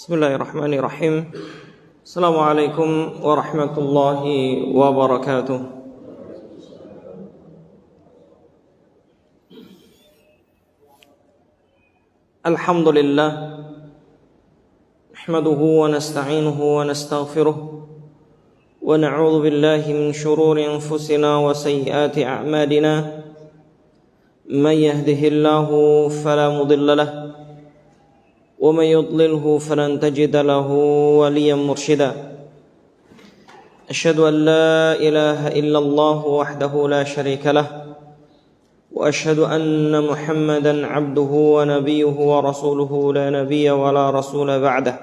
Bismillahirrahmanirrahim. Assalamualaikum warahmatullahi wabarakatuh. Alhamdulillah, nahmaduhu wa nasta'inuhu wa nastaghfiruh wa na'udzu billahi min shururi anfusina wa sayyiati a'malina. Man yahdihillahu fala mudilla lahu ومن يضلله فلن تجد له وليا مرشدا. أشهد أن لا إله إلا الله وحده لا شريك له وأشهد أن محمدا عبده ونبيه ورسوله لا نبي ولا رسول بعده.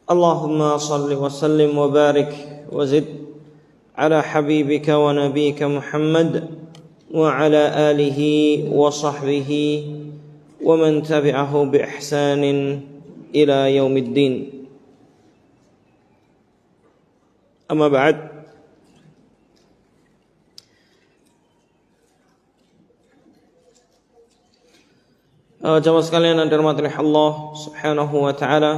اللهم صل وسلم وبارك وزد على حبيبك ونبيك محمد وعلى آله وصحبه ومن تبعه بإحسان إلى يوم الدين. أما بعد، jamaah sekalian yang dirahmati Allah Subhanahu wa taala.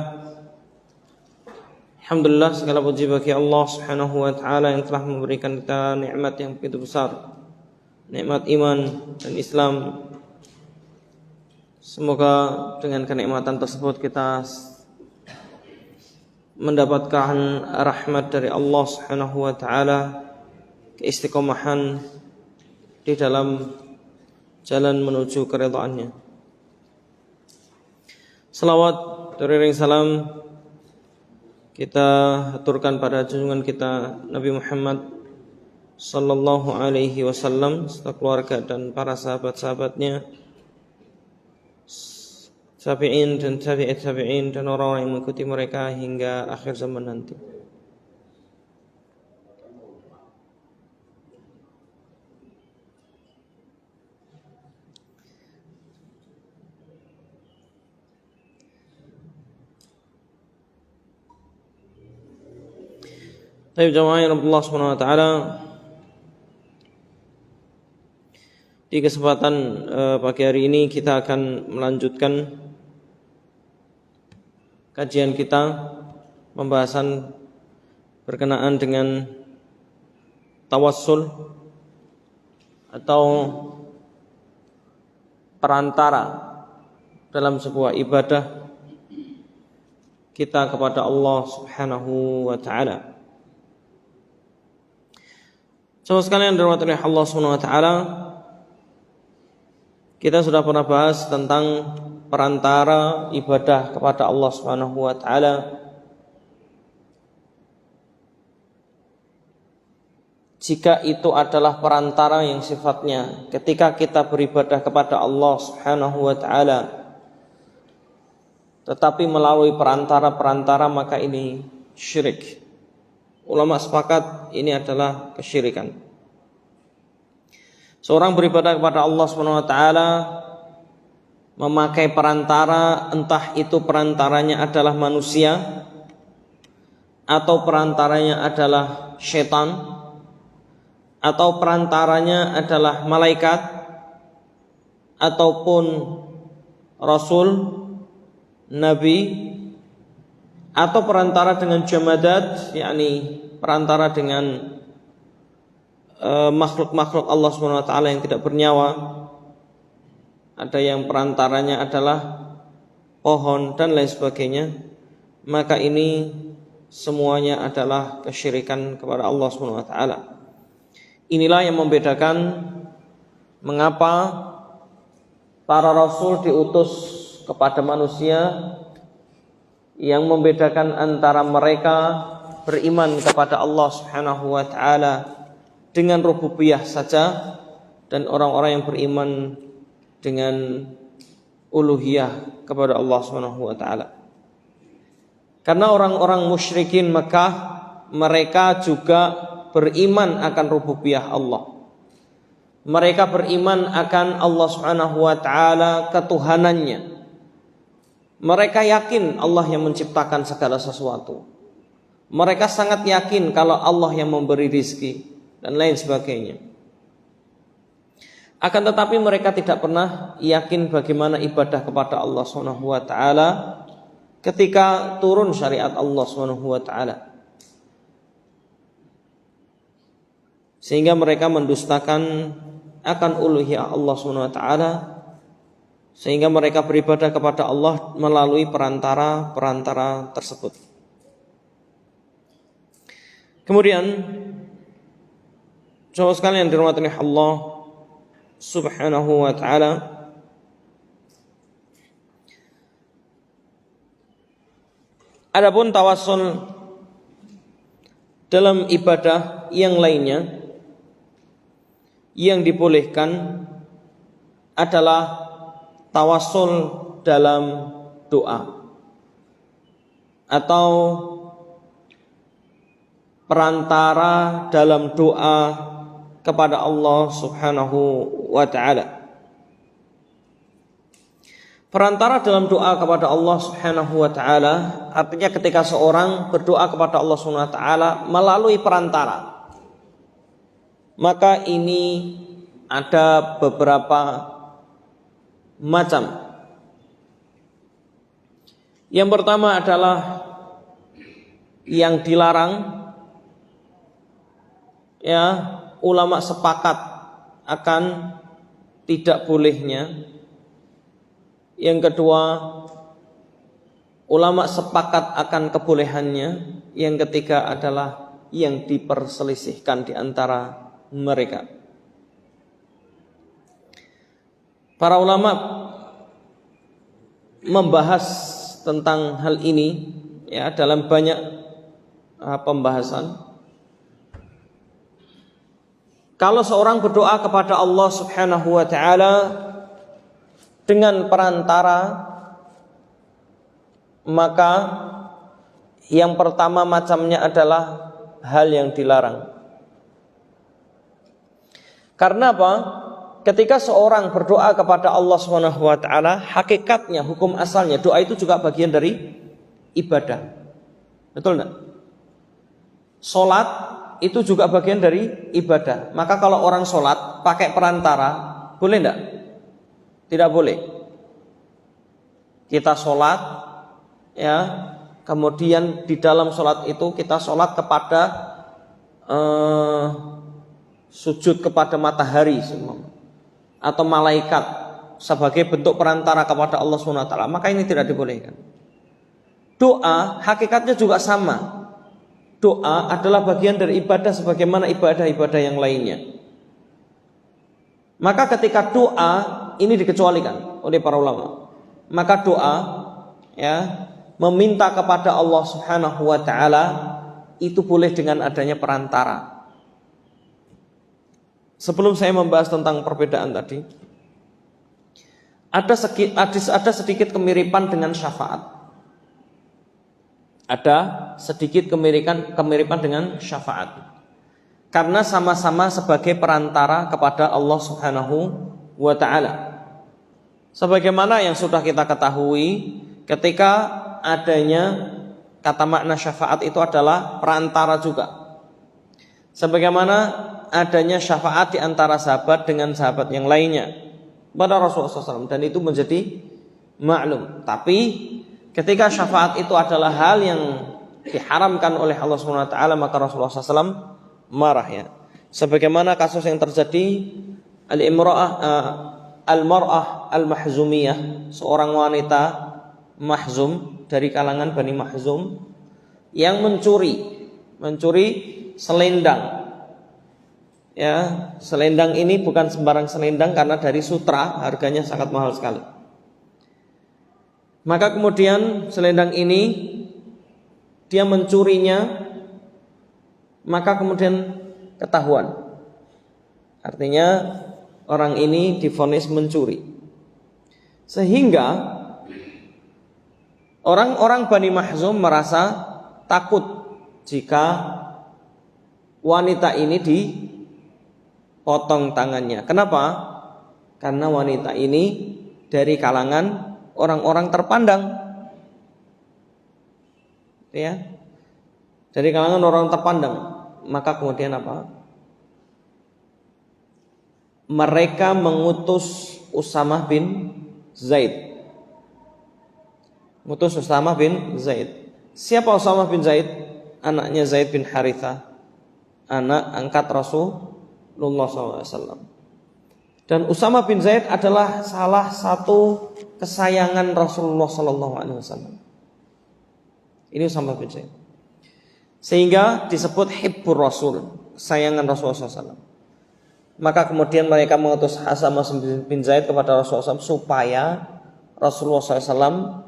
Alhamdulillah, segala puji bagi Allah Subhanahu wa taala yang telah memberikan kita nikmat yang begitu besar, nikmat iman dan Islam. Semoga dengan kenikmatan tersebut kita mendapatkan rahmat dari Allah Subhanahu wa taala, keistiqomahan di dalam jalan menuju keridhaannya. Selawat beriring salam kita haturkan pada junjungan kita Nabi Muhammad sallallahu alaihi wasallam serta keluarga dan para sahabat-sahabatnya, tabi'in dan tabi'it tabi'in dan orang-orang yang mengikuti mereka hingga akhir zaman nanti. Baik jemaah yang Allah Subhanahu wa taala, di kesempatan pagi hari ini kita akan melanjutkan kajian kita, pembahasan berkenaan dengan tawassul atau perantara dalam sebuah ibadah kita kepada Allah Subhanahu wa taala. Saudara sekalian dirahmati Allah Subhanahu wa taala, kita sudah pernah bahas tentang perantara ibadah kepada Allah Subhanahu wa taala. Jika itu adalah perantara yang sifatnya ketika kita beribadah kepada Allah Subhanahu wa taala, tetapi melalui perantara-perantara, maka ini syirik. Ulama sepakat ini adalah kesyirikan. Seorang beribadah kepada Allah Subhanahu wa taala memakai perantara, entah itu perantaranya adalah manusia atau perantaranya adalah syaitan atau perantaranya adalah malaikat ataupun rasul, nabi, atau perantara dengan jamadat, yakni perantara dengan makhluk-makhluk Allah Subhanahu wa taala yang tidak bernyawa. Ada yang perantaranya adalah pohon dan lain sebagainya, maka ini semuanya adalah kesyirikan kepada Allah Subhanahu wa taala. Inilah yang membedakan mengapa para rasul diutus kepada manusia, yang membedakan antara mereka beriman kepada Allah Subhanahu wa taala dengan rububiyah saja dan orang-orang yang beriman dengan uluhiyah kepada Allah Subhanahu wa taala. Karena orang-orang musyrikin Mekah, mereka juga beriman akan rububiyah Allah. Mereka beriman akan Allah Subhanahu wa taala, ketuhanannya. Mereka yakin Allah yang menciptakan segala sesuatu. Mereka sangat yakin kalau Allah yang memberi rizki dan lain sebagainya. Akan tetapi mereka tidak pernah yakin bagaimana ibadah kepada Allah Subhanahu wa taala ketika turun syariat Allah Subhanahu wa taala. Sehingga mereka mendustakan akan uluhiyah Allah Subhanahu wa taala, sehingga mereka beribadah kepada Allah melalui perantara-perantara tersebut. Kemudian saudara sekalian dirahmati Allah Subhanahu wa taala, adapun tawassul dalam ibadah yang lainnya yang dibolehkan adalah tawassul dalam doa atau perantara dalam doa kepada Allah Subhanahu wa taala. Perantara dalam doa kepada Allah Subhanahu wa taala artinya ketika seorang berdoa kepada Allah Subhanahu wa taala melalui perantara, maka ini ada beberapa macam. Yang pertama adalah yang dilarang, ya, ulama sepakat akan tidak bolehnya. Yang kedua, ulama sepakat akan kebolehannya. Yang ketiga adalah yang diperselisihkan di antara mereka. Para ulama membahas tentang hal ini, ya, dalam banyak pembahasan. Kalau seorang berdoa kepada Allah Subhanahu wa taala dengan perantara, maka yang pertama macamnya adalah hal yang dilarang. Karena apa? Ketika seorang berdoa kepada Allah Subhanahu wa taala, hakikatnya, hukum asalnya doa itu juga bagian dari ibadah. Betul enggak? Salat itu juga bagian dari ibadah. Maka kalau orang salat pakai perantara, boleh enggak? Tidak boleh. Kita salat, ya, kemudian di dalam salat itu kita salat kepada sujud kepada matahari atau malaikat sebagai bentuk perantara kepada Allah Subhanahu wa taala, maka ini tidak dibolehkan. Doa hakikatnya juga sama. Doa adalah bagian dari ibadah sebagaimana ibadah-ibadah yang lainnya. Maka ketika doa ini dikecualikan oleh para ulama, maka doa, ya, meminta kepada Allah Subhanahu wa taala itu boleh dengan adanya perantara. Sebelum saya membahas tentang perbedaan tadi, ada sedikit kemiripan dengan syafaat. Ada sedikit kemiripan dengan syafaat. Karena sama-sama sebagai perantara kepada Allah Subhanahu wa taala. Sebagaimana yang sudah kita ketahui, ketika adanya kata makna syafaat itu adalah perantara juga. Sebagaimana adanya syafaat di antara sahabat dengan sahabat yang lainnya pada Rasulullah SAW, dan itu menjadi maklum. Tapi ketika syafaat itu adalah hal yang diharamkan oleh Allah SWT, maka Rasulullah SAW marah, ya. Sebagaimana kasus yang terjadi al-mar'ah al-mahzumiyah, seorang wanita mahzum dari kalangan Bani Mahzum yang mencuri selendang. Ya, selendang ini bukan sembarang selendang karena dari sutra, harganya sangat mahal sekali. Maka kemudian selendang ini dia mencurinya, maka kemudian ketahuan. Artinya orang ini divonis mencuri. Sehingga orang-orang Bani Mahzum merasa takut jika wanita ini dipotong tangannya. Kenapa? Karena wanita ini dari kalangan orang-orang terpandang, ya, dari kalangan orang terpandang. Maka kemudian apa? Mereka mengutus Usamah bin Zaid Ngutus Usamah bin Zaid. Siapa Usamah bin Zaid? Anaknya Zaid bin Harithah, anak angkat Rasulullah SAW. Dan Usamah bin Zaid adalah salah satu kesayangan Rasulullah SAW. Ini Usamah bin Zaid. Sehingga disebut Hibbur Rasul, kesayangan Rasulullah SAW. Maka kemudian mereka mengutus Usamah bin Zaid kepada Rasulullah SAW supaya Rasulullah SAW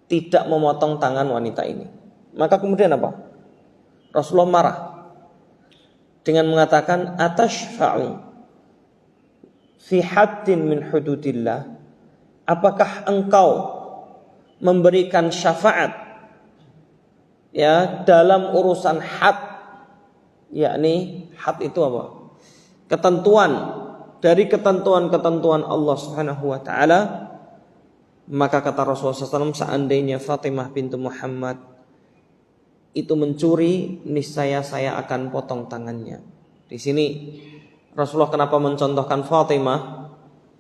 tidak memotong tangan wanita ini. Maka kemudian apa? Rasulullah marah dengan mengatakan, atashfa'u fi haddin min hududillah, apakah engkau memberikan syafaat ya dalam urusan had, yakni had itu apa? Ketentuan dari ketentuan-ketentuan Allah Subhanahu wa taala. Maka kata Rasulullah SAW, seandainya Fatimah bintu Muhammad itu mencuri, niscaya saya akan potong tangannya. Di sini Rasulullah kenapa mencontohkan Fatimah?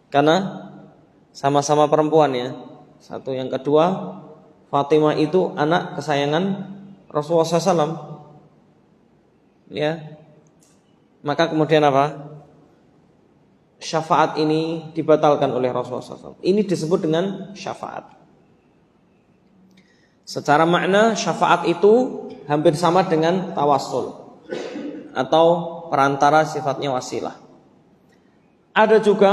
Karena sama-sama perempuan ya. Satu, yang kedua, Fatimah itu anak kesayangan Rasulullah SAW. Ya, maka kemudian apa? Syafaat ini dibatalkan oleh Rasulullah SAW. Ini disebut dengan syafaat. Secara makna syafaat itu hampir sama dengan tawassul atau perantara, sifatnya wasilah. Ada juga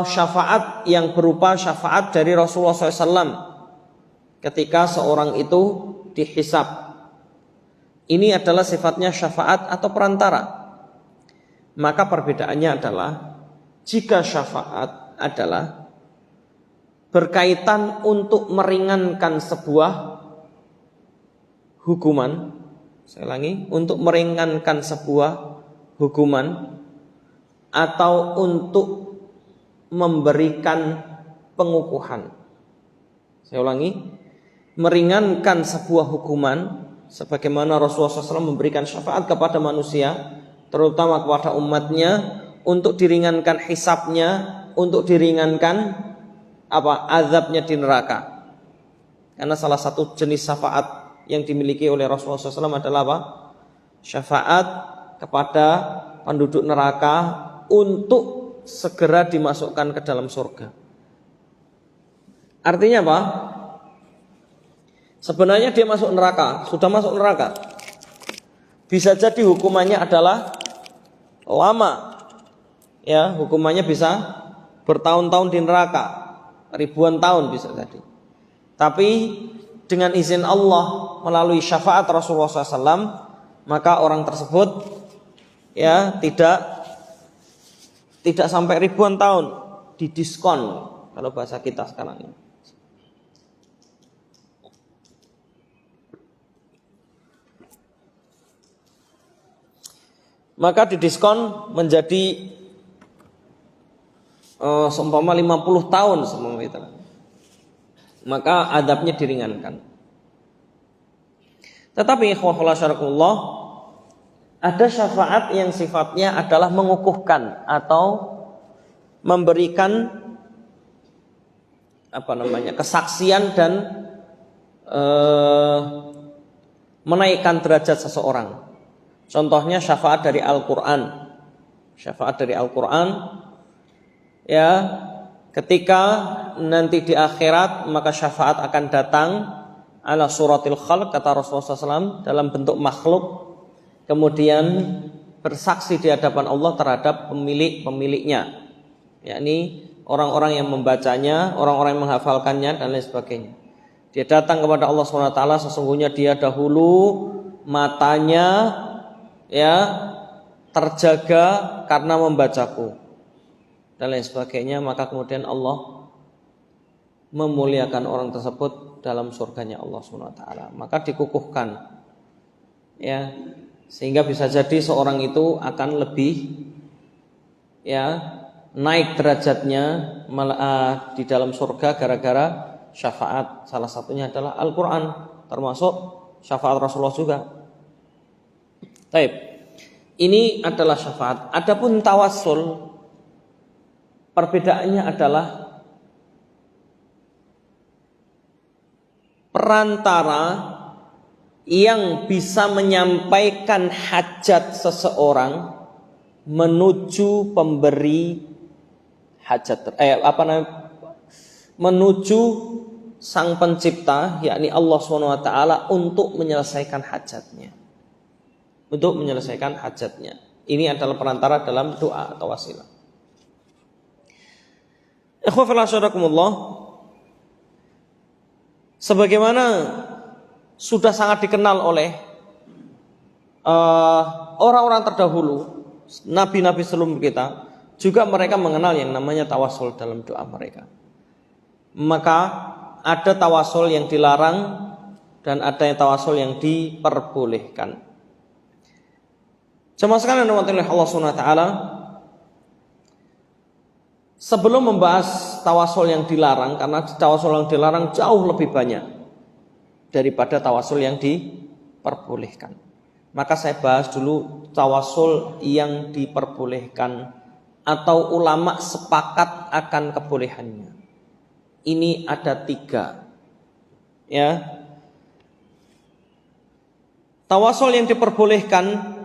syafaat yang berupa syafaat dari Rasulullah SAW ketika seorang itu dihisab. Ini adalah sifatnya syafaat atau perantara. Maka perbedaannya adalah jika syafaat adalah berkaitan untuk meringankan sebuah hukuman, saya ulangi, untuk meringankan sebuah hukuman atau untuk memberikan pengukuhan. Saya ulangi, meringankan sebuah hukuman sebagaimana Rasulullah SAW memberikan syafaat kepada manusia, terutama kepada umatnya, untuk diringankan hisabnya, untuk diringankan azabnya di neraka. Karena salah satu jenis syafaat yang dimiliki oleh Rasulullah SAW adalah apa? Syafaat kepada penduduk neraka untuk segera dimasukkan ke dalam surga. Artinya apa? Sebenarnya dia masuk neraka, sudah masuk neraka. Bisa jadi hukumannya adalah lama, ya, hukumannya bisa bertahun-tahun di neraka, ribuan tahun bisa jadi. Tapi dengan izin Allah melalui syafaat Rasulullah SAW, maka orang tersebut ya tidak sampai ribuan tahun, didiskon kalau bahasa kita sekarang ini. Maka didiskon menjadi seumpama 50 tahun seumpama itu. Maka adabnya diringankan. Tetapi ikhwah syarakullah, ada syafaat yang sifatnya adalah mengukuhkan atau memberikan kesaksian dan menaikkan derajat seseorang. Contohnya syafaat dari Al-Quran. Syafaat dari Al-Quran, ya, ketika nanti di akhirat maka syafaat akan datang ala suratil khalq, kata Rasulullah SAW, dalam bentuk makhluk, kemudian bersaksi di hadapan Allah terhadap pemiliknya, yakni orang-orang yang membacanya, orang-orang yang menghafalkannya, dan lain sebagainya. Dia datang kepada Allah SWT, sesungguhnya dia dahulu matanya ya terjaga karena membacaku, dan lain sebagainya. Maka kemudian Allah memuliakan orang tersebut dalam surganya Allah SWT. Maka dikukuhkan, ya, sehingga bisa jadi seorang itu akan lebih ya naik derajatnya di dalam surga gara-gara syafaat. Salah satunya adalah Al-Quran, termasuk syafaat Rasulullah juga. Baik, ini adalah syafaat. Adapun tawassul, perbedaannya adalah tawassul perantara yang bisa menyampaikan hajat seseorang menuju pemberi hajat, menuju sang pencipta, yakni Allah SWT, untuk menyelesaikan hajatnya. Untuk menyelesaikan hajatnya. Ini adalah perantara dalam doa atau wasilah. Ikhwafillah syarakumullah, sebagaimana sudah sangat dikenal oleh orang-orang terdahulu, nabi-nabi sebelum kita, juga mereka mengenal yang namanya tawasul dalam doa mereka. Maka ada tawasul yang dilarang dan ada yang tawasul yang diperbolehkan. Jemaah sekalian yang dirahmati Allah SWT, sebelum membahas tawasul yang dilarang, karena tawasul yang dilarang jauh lebih banyak daripada tawasul yang diperbolehkan, maka saya bahas dulu tawasul yang diperbolehkan atau ulama sepakat akan kebolehannya. Ini ada 3, ya. Tawasul yang diperbolehkan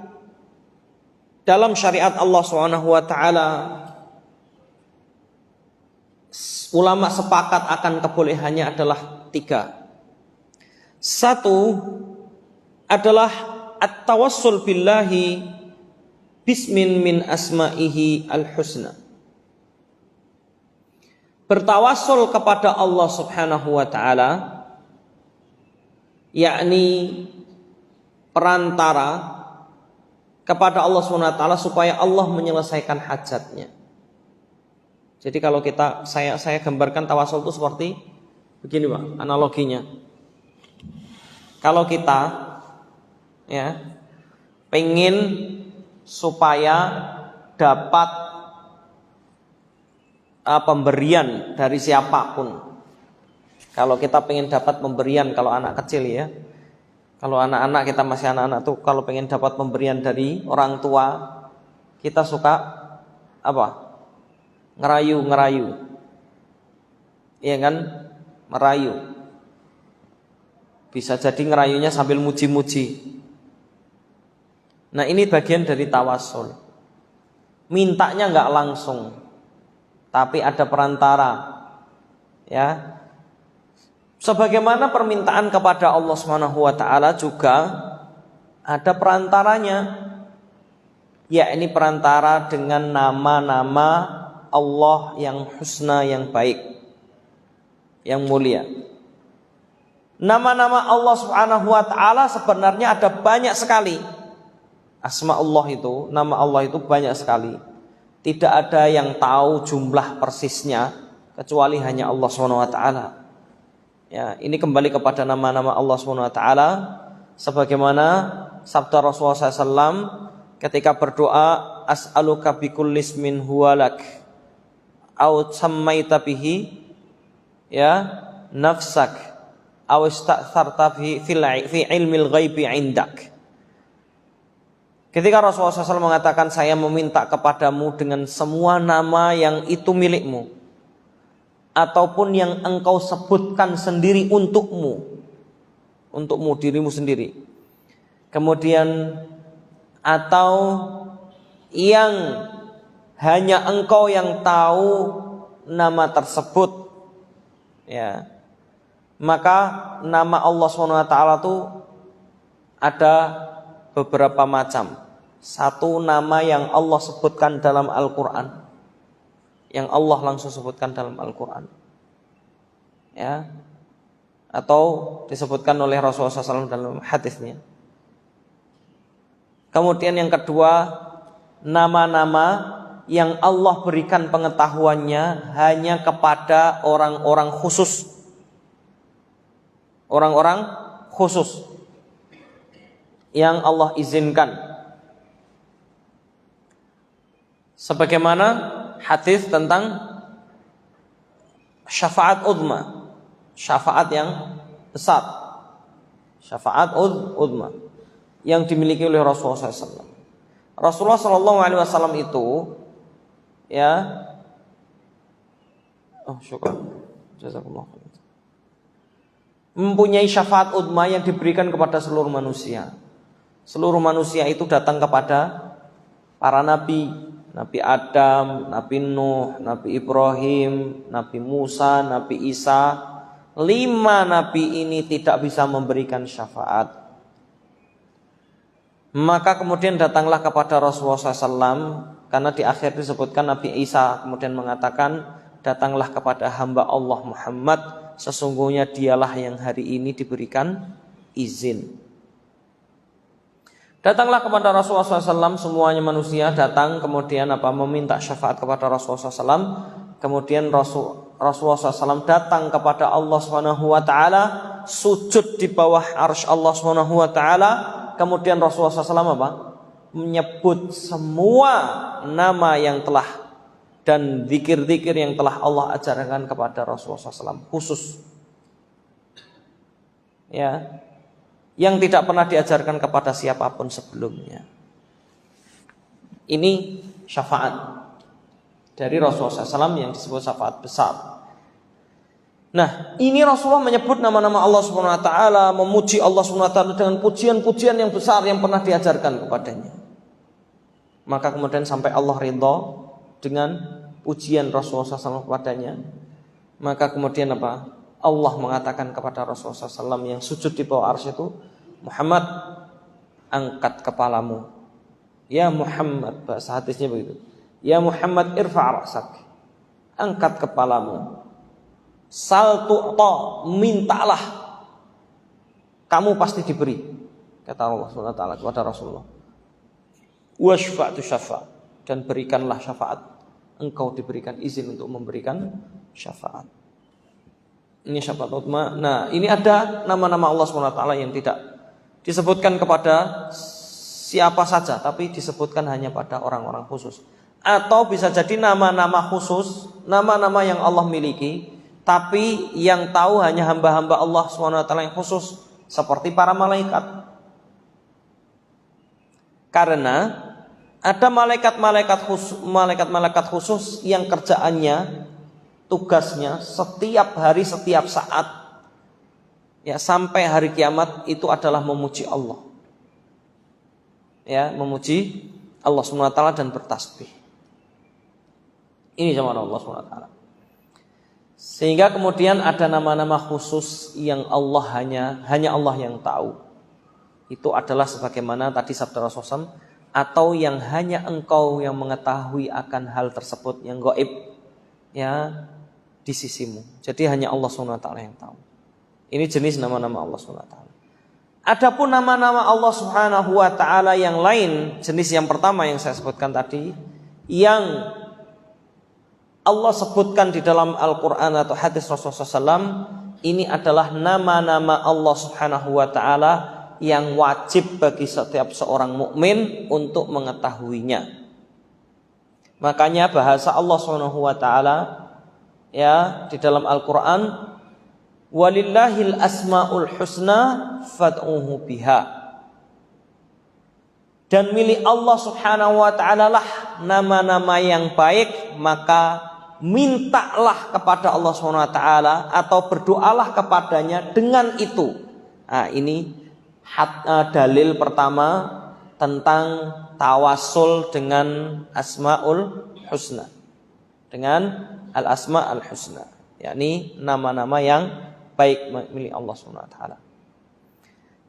dalam syariat Allah SWT, ulama sepakat akan kebolehannya adalah 3. 1 adalah at-tawassul billahi bismin min asma'ihi al-husna. Bertawassul kepada Allah Subhanahu wa taala, yakni perantara kepada Allah Subhanahu wa taala supaya Allah menyelesaikan hajatnya. Jadi kalau saya gambarkan tawasul itu seperti begini, Pak, analoginya. Kalau kita pengen supaya dapat pemberian dari siapapun. Kalau kita pengen dapat pemberian, kalau anak kecil ya, kalau anak-anak, kita masih anak-anak tuh, kalau pengen dapat pemberian dari orang tua, kita suka apa? Ngerayu, iya kan? Merayu. Bisa jadi ngerayunya sambil muji-muji. Nah, ini bagian dari tawasul. Mintanya nggak langsung, tapi ada perantara, ya. Sebagaimana permintaan kepada Allah Subhanahu wa taala juga ada perantaranya, yakni perantara dengan nama-nama Allah yang husna, yang baik, yang mulia. Nama-nama Allah Subhanahu wa taala sebenarnya ada banyak sekali. Asma Allah itu, nama Allah itu banyak sekali. Tidak ada yang tahu jumlah persisnya kecuali hanya Allah Subhanahu wa taala. Ya, ini kembali kepada nama-nama Allah Subhanahu wa taala sebagaimana sabda Rasulullah SAW ketika berdoa, as'aluka bikulli ismin huwalak au sammaita bihi ya nafsak aw ista'tharta fi ilmil ghaibi indak. Ketika Rasulullah SAW mengatakan, saya meminta kepadamu dengan semua nama yang itu milikmu ataupun yang engkau sebutkan sendiri untukmu, dirimu sendiri. Kemudian atau yang hanya engkau yang tahu nama tersebut, ya. Maka nama Allah SWT itu ada beberapa macam. Satu nama yang Allah sebutkan dalam Al-Quran, yang Allah langsung sebutkan dalam Al-Quran, ya, atau disebutkan oleh Rasulullah SAW dalam hadisnya. Kemudian yang kedua, nama-nama yang Allah berikan pengetahuannya hanya kepada orang-orang khusus, yang Allah izinkan. Sebagaimana hadis tentang syafaat uzma, syafaat yang besar, syafaat uzma yang dimiliki oleh Rasulullah SAW. Rasulullah SAW itu, ya, syukur, jazakumullah. mempunyai syafaat uzma yang diberikan kepada seluruh manusia. Seluruh manusia itu datang kepada para nabi, Nabi Adam, Nabi Nuh, Nabi Ibrahim, Nabi Musa, Nabi Isa. 5 nabi ini tidak bisa memberikan syafaat. Maka kemudian datanglah kepada Rasulullah SAW, karena di akhir disebutkan Nabi Isa kemudian mengatakan, datanglah kepada hamba Allah Muhammad, sesungguhnya dialah yang hari ini diberikan izin. Datanglah kepada Rasulullah SAW, semuanya manusia datang kemudian meminta syafaat kepada Rasulullah SAW. Kemudian Rasulullah SAW datang kepada Allah SWT, sujud di bawah arsy Allah SWT. Kemudian Rasulullah SAW menyebut semua nama yang telah dan zikir-zikir yang telah Allah ajarkan kepada Rasulullah SAW khusus, ya, yang tidak pernah diajarkan kepada siapapun sebelumnya. Ini syafaat dari Rasulullah SAW yang disebut syafaat besar. Nah, ini Rasulullah menyebut nama-nama Allah Subhanahu wa taala, memuji Allah Subhanahu wa taala dengan pujian-pujian yang besar yang pernah diajarkan kepadanya. Maka kemudian sampai Allah ridha dengan pujian Rasulullah SAW kepadanya. Maka kemudian Allah mengatakan kepada Rasulullah SAW yang sujud di bawah arsy itu, Muhammad, angkat kepalamu. Ya Muhammad, bahasa hadisnya begitu. Ya Muhammad, irfa' ra'sak, angkat kepalamu. Sal tu'ta, mintalah, kamu pasti diberi, kata Allah SWT kepada Rasulullah. Washfa'tu syafa', dan berikanlah syafaat, engkau diberikan izin untuk memberikan syafaat. Ini syafaat utma. Nah, ini ada nama-nama Allah SWT yang tidak disebutkan kepada siapa saja, tapi disebutkan hanya pada orang-orang khusus. Atau bisa jadi nama-nama khusus, nama-nama yang Allah miliki, tapi yang tahu hanya hamba-hamba Allah SWT yang khusus, seperti para malaikat. Karena ada malaikat-malaikat khusus yang kerjaannya, tugasnya setiap hari, setiap saat, ya, sampai hari kiamat itu adalah memuji Allah, ya, memuji Allah SWT dan bertasbih. Ini zaman Allah SWT. Sehingga kemudian ada nama-nama khusus yang Allah hanya Allah yang tahu. Itu adalah sebagaimana tadi sabda Rasulullah SAW, atau yang hanya engkau yang mengetahui akan hal tersebut yang gaib, ya, di sisimu. Jadi hanya Allah SWT yang tahu. Ini jenis nama-nama Allah SWT. Adapun nama-nama Allah Subhanahu wa taala yang lain, jenis yang pertama yang saya sebutkan tadi, yang Allah sebutkan di dalam Al-Quran atau hadis Rasulullah SAW, ini adalah nama-nama Allah Subhanahu wa taala yang wajib bagi setiap seorang mukmin untuk mengetahuinya. Makanya bahasa Allah Subhanahu wa taala, ya, di dalam Al-Quran, walillahil asmaul husna fad'uhu biha, dan milik Allah Subhanahu wa ta'ala lah nama-nama yang baik, maka mintalah kepada Allah Subhanahu wa ta'ala atau berdoalah kepadanya dengan itu. Nah, ini dalil pertama tentang tawasul dengan asmaul husna, dengan al-asma al-husna, yakni nama-nama yang baik milik Allah SWT.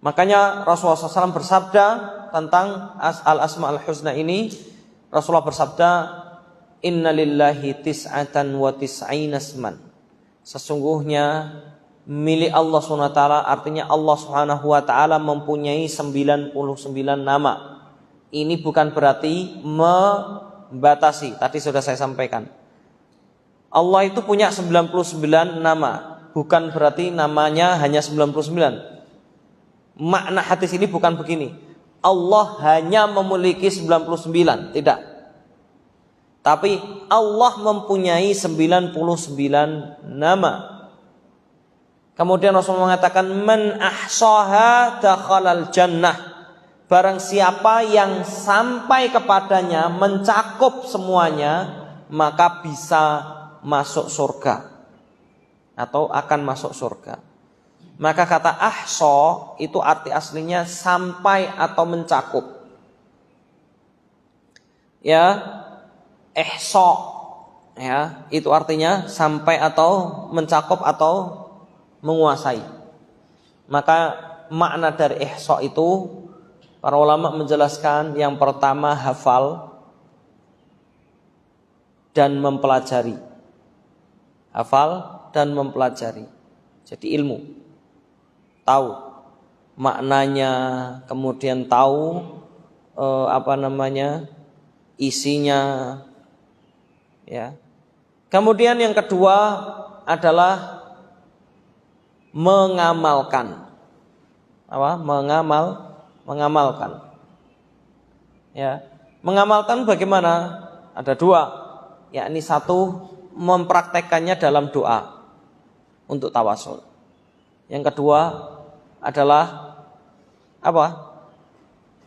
Makanya Rasulullah SAW bersabda tentang al-asma al-husna ini. Rasulullah bersabda, inna lillahi tis'atan wa tis'ina asman, sesungguhnya milik Allah SWT, artinya Allah SWT mempunyai 99 nama. Ini bukan berarti membatasi, tadi sudah saya sampaikan, Allah itu punya 99 nama, bukan berarti namanya hanya 99. Makna hadis ini bukan begini, Allah hanya memiliki 99, tidak. Tapi Allah mempunyai 99 nama. Kemudian Rasulullah mengatakan, man ahsaha dakhalal jannah, barang siapa yang sampai kepadanya, mencakup semuanya, maka bisa masuk surga atau akan masuk surga. Maka kata ahsa itu arti aslinya sampai atau mencakup. Ya, ihsa ya, itu artinya sampai atau mencakup atau menguasai. Maka makna dari ihsa itu para ulama menjelaskan yang pertama hafal dan mempelajari. Hafal dan mempelajari. Jadi ilmu. Tahu maknanya, kemudian tahu isinya ya. Kemudian yang kedua adalah mengamalkan. Mengamalkan. Ya. Mengamalkan bagaimana? Ada dua, yakni satu mempraktekkannya dalam doa untuk tawasul. Yang kedua adalah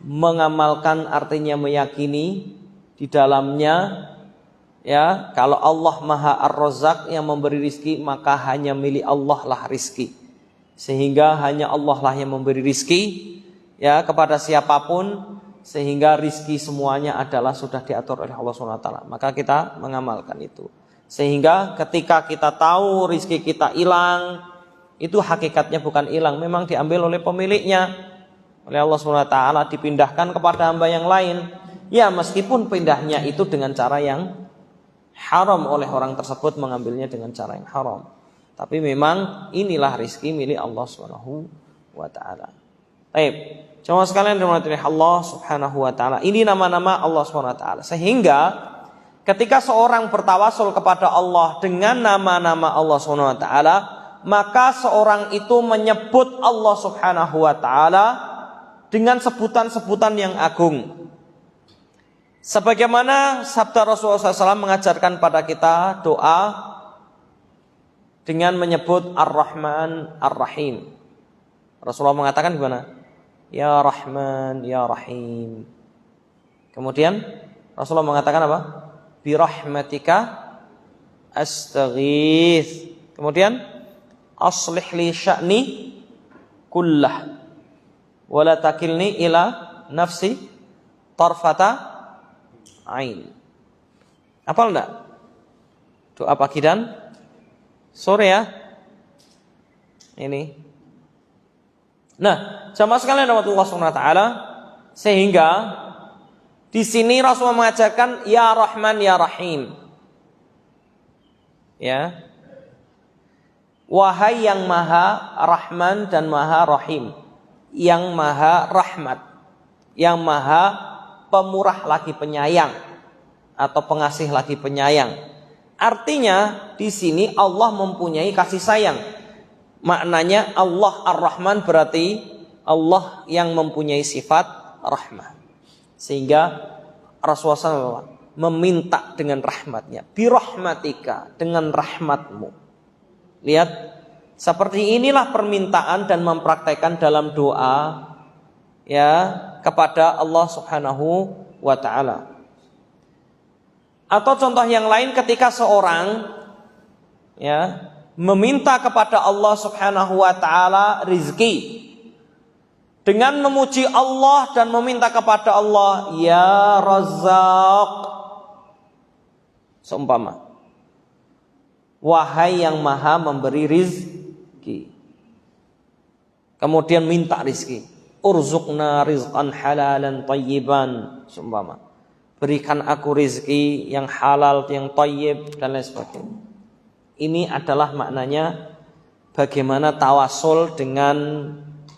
mengamalkan artinya meyakini di dalamnya ya, kalau Allah Maha Ar-Razzaq yang memberi rizki, maka hanya milik Allah lah rizki. Sehingga hanya Allah lah yang memberi rizki ya kepada siapapun, sehingga rizki semuanya adalah sudah diatur oleh Allah SWT. Maka kita mengamalkan itu. Sehingga ketika kita tahu rizki kita hilang, itu hakikatnya bukan hilang, memang diambil oleh pemiliknya, oleh Allah SWT, dipindahkan kepada hamba yang lain. Ya, meskipun pindahnya itu dengan cara yang haram, oleh orang tersebut mengambilnya dengan cara yang haram. Tapi memang inilah rizki milik Allah SWT. Baik, jemaah sekalian dirahmati Allah Subhanahu wa taala. Ini nama-nama Allah Subhanahu wa taala. Sehingga ketika seorang bertawasul kepada Allah dengan nama-nama Allah Subhanahu wa taala, maka seorang itu menyebut Allah Subhanahu wa taala dengan sebutan-sebutan yang agung. Sebagaimana sabda Rasulullah SAW mengajarkan pada kita doa dengan menyebut Ar-Rahman Ar-Rahim. Rasulullah mengatakan gimana? Ya Rahman, Ya Rahim. Kemudian Rasulullah mengatakan apa? Bi rahmatika astaghits. Kemudian aslih li sya'ni kullah wa la takilni ila nafsi tarfata ain. Hafal enggak? Doa pagi dan sore ya. Ini. Nah, jamaah sekalian rahmatullah subhanahu wa ta'ala, sehingga di sini Rasulullah mengajarkan Ya Rahman Ya Rahim. Ya. Wahai yang Maha Rahman dan Maha Rahim, yang Maha Rahmat, yang Maha Pemurah lagi penyayang atau pengasih lagi penyayang. Artinya di sini Allah mempunyai kasih sayang. Maknanya Allah Ar-Rahman berarti Allah yang mempunyai sifat rahmah. Sehingga Rasulullah SAW meminta dengan rahmatnya. Birahmatika, dengan rahmatmu. Lihat, seperti inilah permintaan dan mempraktekkan dalam doa ya kepada Allah Subhanahu wa ta'ala. Atau contoh yang lain, ketika seorang ya meminta kepada Allah Subhanahu wa ta'ala rizki dengan memuji Allah dan meminta kepada Allah Ya Razzaq, seumpama wahai yang maha memberi rizki, kemudian minta rizki, urzuqna rizqan halalan tayyiban, seumpama berikan aku rizki yang halal, yang tayyib dan lain sebagainya. Ini adalah maknanya bagaimana tawasul dengan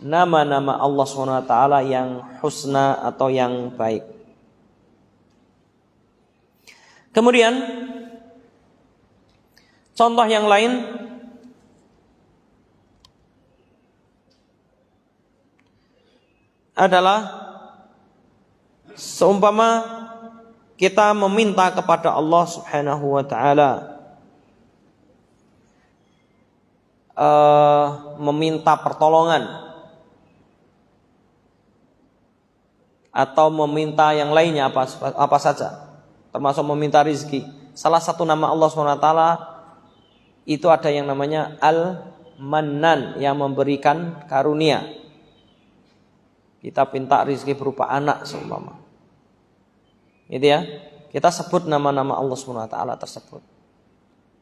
nama-nama Allah SWT yang husna atau yang baik. Kemudian contoh yang lain adalah seumpama kita meminta kepada Allah Subhanahu wa ta'ala, meminta pertolongan atau meminta yang lainnya apa saja, termasuk meminta rizki. Salah satu nama Allah SWT itu ada yang namanya Mannan, yang memberikan karunia. Kita minta rezeki berupa anak seumpama. Gitu ya. Kita sebut nama-nama Allah Subhanahu wa taala tersebut.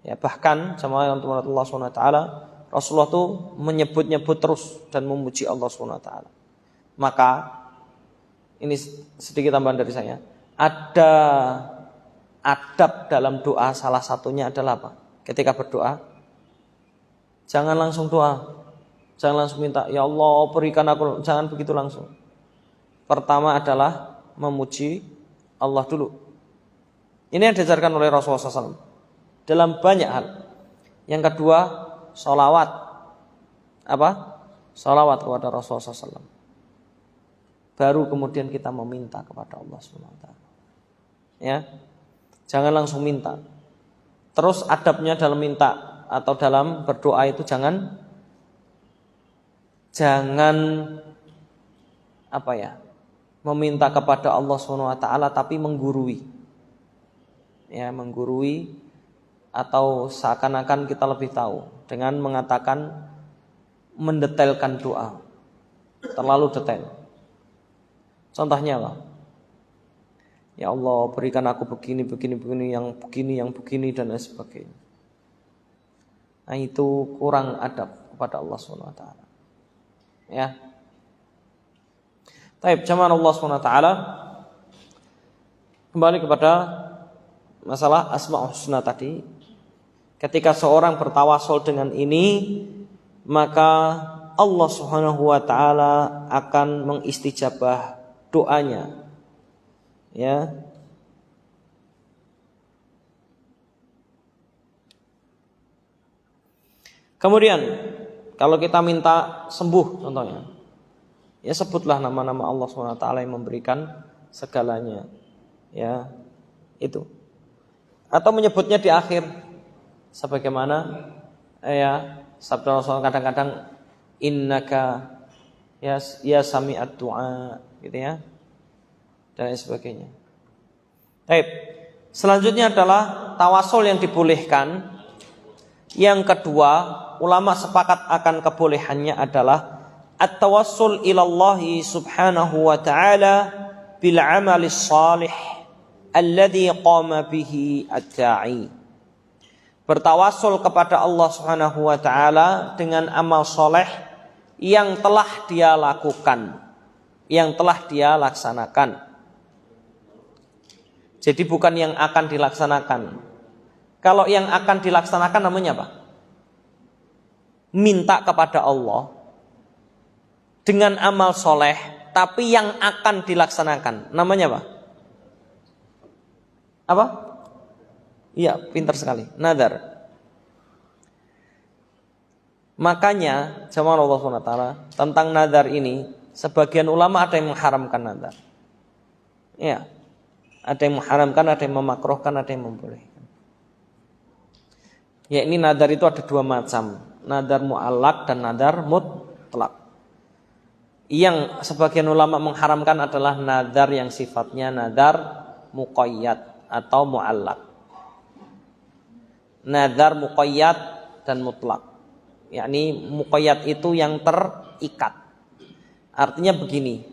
Ya, bahkan jamaah yang Allah Subhanahu wa taala, Rasulullah tuh menyebut-nyebut terus dan memuji Allah Subhanahu wa taala. Maka ini sedikit tambahan dari saya. Ada adab dalam doa, salah satunya adalah apa? Ketika berdoa, jangan langsung doa. Jangan langsung minta, ya Allah berikan aku. Jangan begitu langsung. Pertama adalah memuji Allah dulu. Ini yang diajarkan oleh Rasulullah SAW dalam banyak hal. Yang kedua, sholawat. Apa? Sholawat kepada Rasulullah SAW. Baru kemudian kita meminta kepada Allah SWT. Ya, jangan langsung minta. Terus adabnya dalam minta atau dalam berdoa itu jangan apa ya, meminta kepada Allah SWT tapi menggurui. Ya, menggurui atau seakan-akan kita lebih tahu dengan mengatakan, mendetailkan doa, terlalu detail. Contohnya apa? Ya Allah berikan aku begini, yang begini dan lain sebagainya. Nah, itu kurang adab kepada Allah SWT. Ya. Baik, jamaah Allah SWT, kembali kepada masalah Asmaul Husna tadi. Ketika seorang bertawasul dengan ini, maka Allah Subhanahu wa taala akan mengistijabah doanya. Ya. Kemudian kalau kita minta sembuh contohnya, ya sebutlah nama-nama Allah Subhanahu wa taala yang memberikan segalanya. Ya, itu. Atau menyebutnya di akhir sebagaimana ya sabda Rasul kadang-kadang, innaka ya sami'at du'a, gitu ya, dan lain sebagainya. Baik. Selanjutnya adalah tawasul yang dibolehkan. Yang kedua, ulama sepakat akan kebolehannya adalah at-tawassul ilallahi subhanahu wa ta'ala bil amalis salih alladhi qama bihi ad-da'i. Bertawasul kepada Allah Subhanahu wa taala dengan amal soleh yang telah dia lakukan, yang telah dia laksanakan. Jadi bukan yang akan dilaksanakan. Kalau yang akan dilaksanakan namanya apa? Minta kepada Allah dengan amal soleh, tapi yang akan dilaksanakan namanya apa? Apa? Iya, pintar sekali. Nadar. Makanya jamaah Allah SWT, tentang nadar ini, sebagian ulama ada yang mengharamkan nadar. Ya, ada yang mengharamkan, ada yang memakruhkan, ada yang membolehkan. Ya, ini nadar itu ada dua macam, nadar mu'allaq dan nadar mutlaq. Yang sebagian ulama mengharamkan adalah nadar yang sifatnya nadar muqayyad atau mu'allaq. Nadar muqayyad dan mutlaq. Yakni muqayyad itu yang terikat. Artinya begini,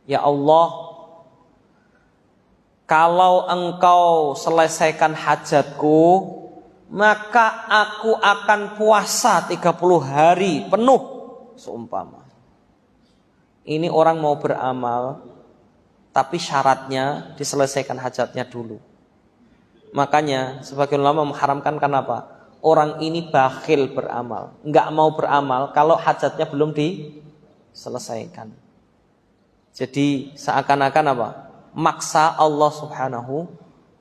ya Allah, kalau engkau selesaikan hajatku, maka aku akan puasa 30 hari penuh seumpama. Ini orang mau beramal, tapi syaratnya diselesaikan hajatnya dulu. Makanya sebagian ulama mengharamkan, kenapa? Orang ini bakhil beramal, enggak mau beramal kalau hajatnya belum diselesaikan. Jadi seakan-akan apa? Maksa Allah Subhanahu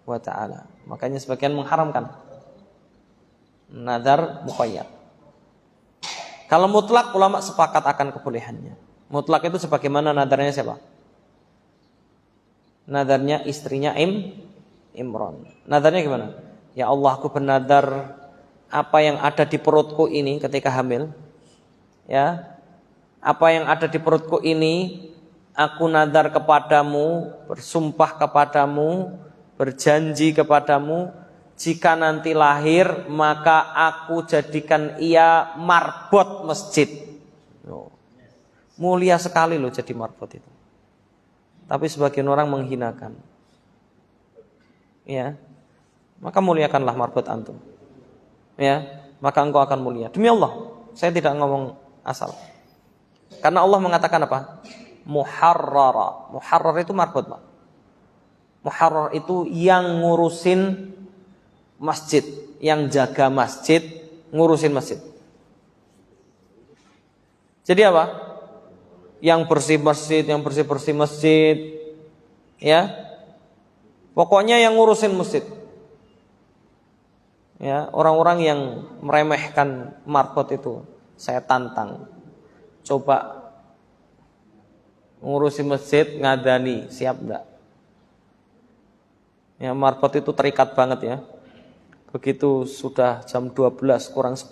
wa ta'ala. Makanya sebagian mengharamkan nadar muqayyad. Kalau mutlak, ulama sepakat akan kebolehannya. Mutlak itu sebagaimana nadarnya siapa? Nadarnya istrinya Imran. Nadarnya gimana? Ya Allah, aku bernadar apa yang ada di perutku ini ketika hamil. Ya. Apa yang ada di perutku ini, aku nadar kepadamu, bersumpah kepadamu, berjanji kepadamu, jika nanti lahir maka aku jadikan ia marbot masjid. Mulia sekali loh jadi marbot itu. Tapi sebagian orang menghinakan. Ya. Maka muliakanlah marbot antum. Ya, maka engkau akan mulia. Demi Allah, saya tidak ngomong asal. Karena Allah mengatakan apa? Muharrara. Muharrar itu marbot, Pak. Muharrar itu yang ngurusin masjid, yang jaga masjid, ngurusin masjid. Jadi apa? Yang bersih masjid, yang bersih-bersih masjid, ya. Pokoknya yang ngurusin masjid. Ya, orang-orang yang meremehkan marbot itu saya tantang. Coba ngurusin masjid, ngadani, siap enggak? Ya, marbot itu terikat banget ya. Begitu sudah jam 12 kurang 10,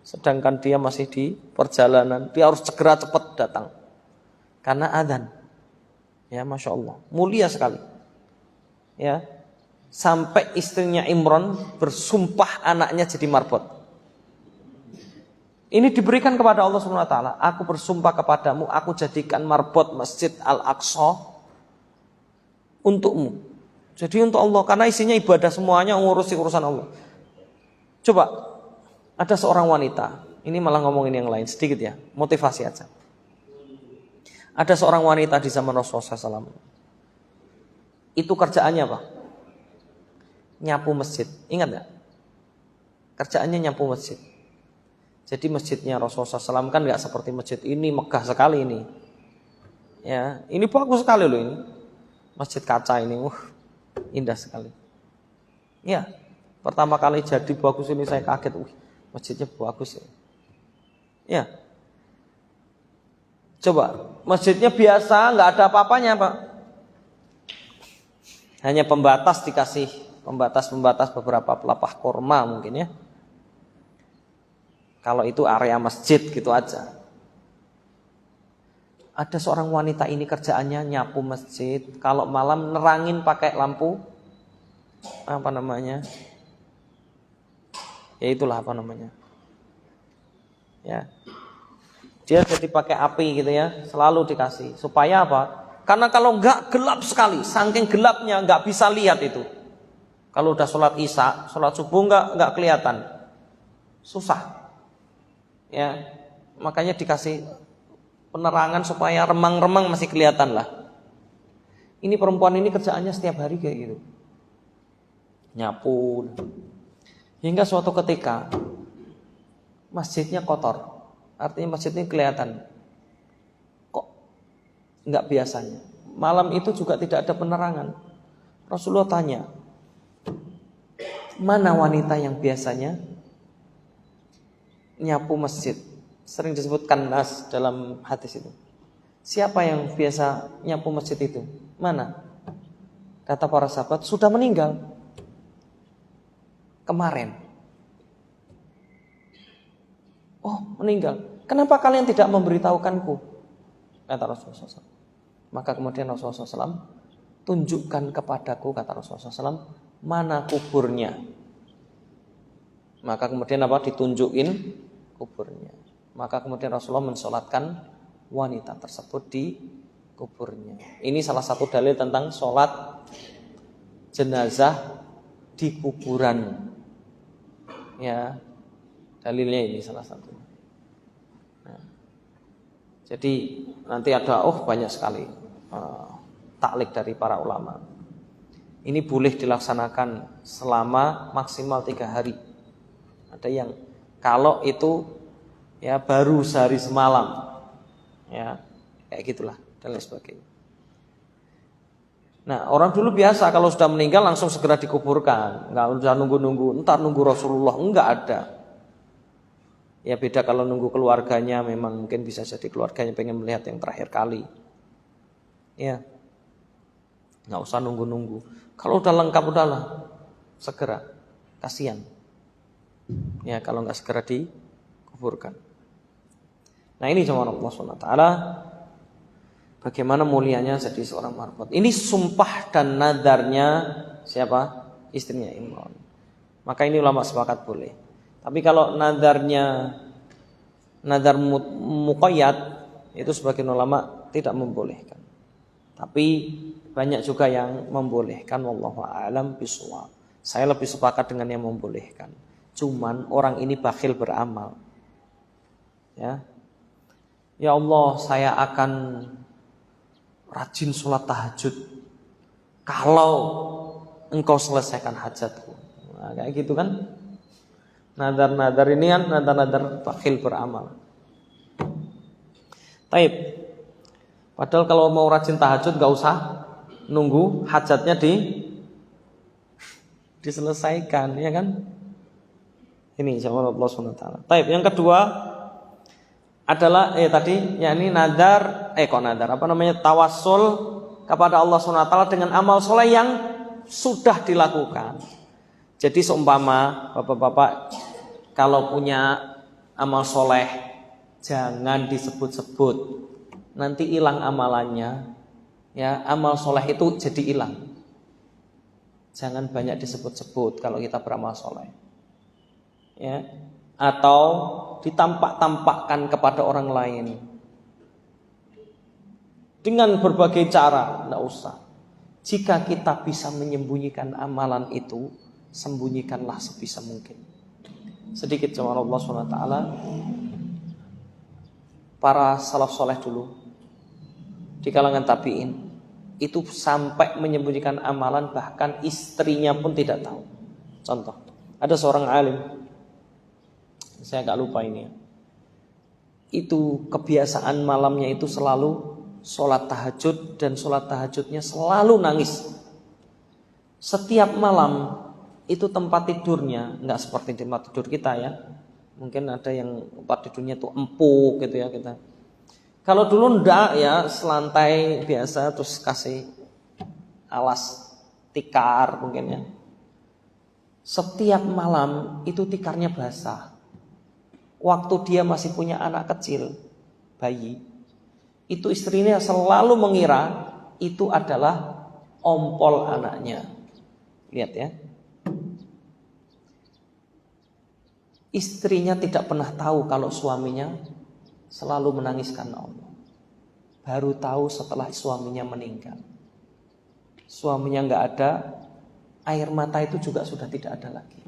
sedangkan dia masih di perjalanan, dia harus segera cepat datang. Karena adzan. Ya, Masya Allah, mulia sekali. Ya, sampai istrinya Imran bersumpah anaknya jadi marbot. Ini diberikan kepada Allah Subhanahu wa taala. Aku bersumpah kepadamu, aku jadikan marbot Masjid Al-Aqsa untukmu. Jadi untuk Allah, karena isinya ibadah semuanya, ngurusi urusan Allah. Coba, ada seorang wanita, ini malah ngomongin yang lain sedikit ya, motivasi aja. Ada seorang wanita di zaman Rasulullah SAW. Itu kerjaannya apa? Nyapu masjid. Ingat gak? Kerjaannya nyapu masjid. Jadi masjidnya Rasulullah SAW kan gak seperti masjid ini, megah sekali ini. Ya, ini bagus sekali loh ini. Masjid kaca ini, indah sekali. Ya, pertama kali jadi bagus ini saya kaget. Masjidnya bagus ya. Ya. Coba, masjidnya biasa, nggak ada apa-apanya, Pak. Hanya pembatas dikasih, pembatas beberapa pelepah kurma mungkin ya. Kalau itu area masjid gitu aja. Ada seorang wanita ini kerjaannya nyapu masjid. Kalau malam nerangin pakai lampu apa namanya? Ya itulah apa namanya. Ya. Dia jadi pakai api gitu ya, selalu dikasih. Supaya apa? Karena kalau enggak gelap sekali, saking gelapnya enggak bisa lihat itu. Kalau udah sholat isya, sholat subuh enggak kelihatan. Susah. Ya. Makanya dikasih penerangan supaya remang-remang masih kelihatan lah. Ini perempuan ini kerjaannya setiap hari kayak gitu. Nyapu. Hingga suatu ketika masjidnya kotor. Artinya masjidnya kelihatan. Kok enggak biasanya. Malam itu juga tidak ada penerangan. Rasulullah tanya, mana wanita yang biasanya nyapu masjid? Sering disebutkan nas dalam hadis itu. Siapa yang biasa nyapu masjid itu? Mana? Kata para sahabat, sudah meninggal kemarin. Oh, meninggal. Kenapa kalian tidak memberitahukanku? Kata Rasulullah SAW. Maka kemudian Rasulullah SAW tunjukkan kepadaku, kata Rasulullah SAW, mana kuburnya. Maka kemudian apa? Ditunjukin kuburnya. Maka kemudian Rasulullah mensolatkan wanita tersebut di kuburnya. Ini salah satu dalil tentang sholat jenazah di kuburan. Ya, dalilnya ini salah satu. Nah, jadi nanti ada banyak sekali taklik dari para ulama. Ini boleh dilaksanakan selama maksimal 3 hari. Ada yang kalau itu ya baru sehari semalam, ya kayak gitulah dan lain sebagainya. Nah, orang dulu biasa kalau sudah meninggal langsung segera dikuburkan, nggak usah nunggu-nunggu, entar nunggu Rasulullah, enggak ada. Ya beda kalau nunggu keluarganya, memang mungkin bisa jadi keluarganya pengen melihat yang terakhir kali. Ya, nggak usah nunggu-nunggu. Kalau udah lengkap udahlah, segera, kasihan. Ya kalau nggak segera dikuburkan. Nah ini jemaah Allah SWT, bagaimana mulianya jadi seorang marbot. Ini sumpah dan nadarnya siapa? Istrinya Imran. maka ini ulama sepakat boleh. Tapi kalau nadar muqayyad, itu sebagian ulama tidak membolehkan. Tapi banyak juga yang membolehkan, wallahu a'lam bishawab. Saya lebih sepakat dengan yang membolehkan. Cuman orang ini bakhil beramal. Ya Allah, saya akan rajin sholat tahajud kalau engkau selesaikan hajatku. Nah, kayak gitu kan. Nadar-nadar ini kan nadar-nadar bakhil beramal. Taib. Padahal kalau mau rajin tahajud gak usah nunggu hajatnya diselesaikan, ya kan? Ini insyaallah Allah SWT. Taib. Yang kedua adalah yakni tawassul kepada Allah SWT dengan amal soleh yang sudah dilakukan. Jadi seumpama bapak-bapak kalau punya amal soleh jangan disebut-sebut, nanti hilang amalannya. Ya, amal soleh itu jadi hilang. Jangan banyak disebut-sebut kalau kita beramal soleh. Ya, atau ditampak-tampakkan kepada orang lain dengan berbagai cara, tidak usah. Jika kita bisa menyembunyikan amalan itu, sembunyikanlah sebisa mungkin. Sedikit jawab Allah SWT. Para salaf soleh dulu di kalangan tabi'in itu sampai menyembunyikan amalan, bahkan istrinya pun tidak tahu. Contoh, ada seorang alim, saya agak lupa ini, itu kebiasaan malamnya itu selalu sholat tahajud, dan sholat tahajudnya selalu nangis. Setiap malam itu tempat tidurnya nggak seperti tempat tidur kita ya. Mungkin ada yang tempat tidurnya tuh empuk gitu ya kita. Kalau dulu ndak ya, selantai biasa terus kasih alas tikar mungkin ya. Setiap malam itu tikarnya basah. Waktu dia masih punya anak kecil, bayi, itu istrinya selalu mengira itu adalah ompol anaknya. Lihat ya. Istrinya tidak pernah tahu kalau suaminya selalu menangis karena Allah. Baru tahu setelah suaminya meninggal. Suaminya nggak ada, air mata itu juga sudah tidak ada lagi.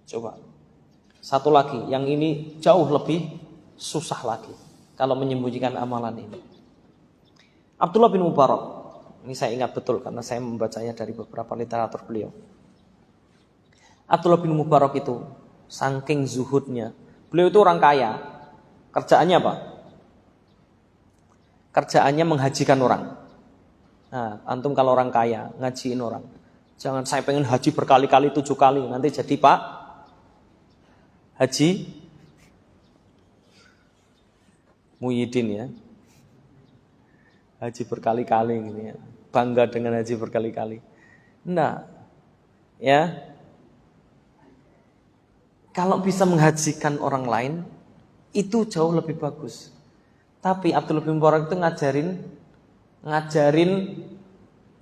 Coba. Satu lagi, yang ini jauh lebih susah lagi kalau menyembunyikan amalan ini. Abdullah bin Mubarak, ini saya ingat betul karena saya membacanya dari beberapa literatur beliau. Abdullah bin Mubarak itu saking zuhudnya, beliau itu orang kaya. Kerjaannya apa? Kerjaannya menghajikan orang. Nah, antum kalau orang kaya ngajiin orang, jangan saya pengen haji berkali-kali 7 kali, nanti jadi Pak Haji Muhyiddin ya. Haji berkali-kali gitu ya. Bangga dengan haji berkali-kali. Nah, ya. Kalau bisa menghajikan orang lain itu jauh lebih bagus. Tapi Abdullah bin Mubarak itu ngajarin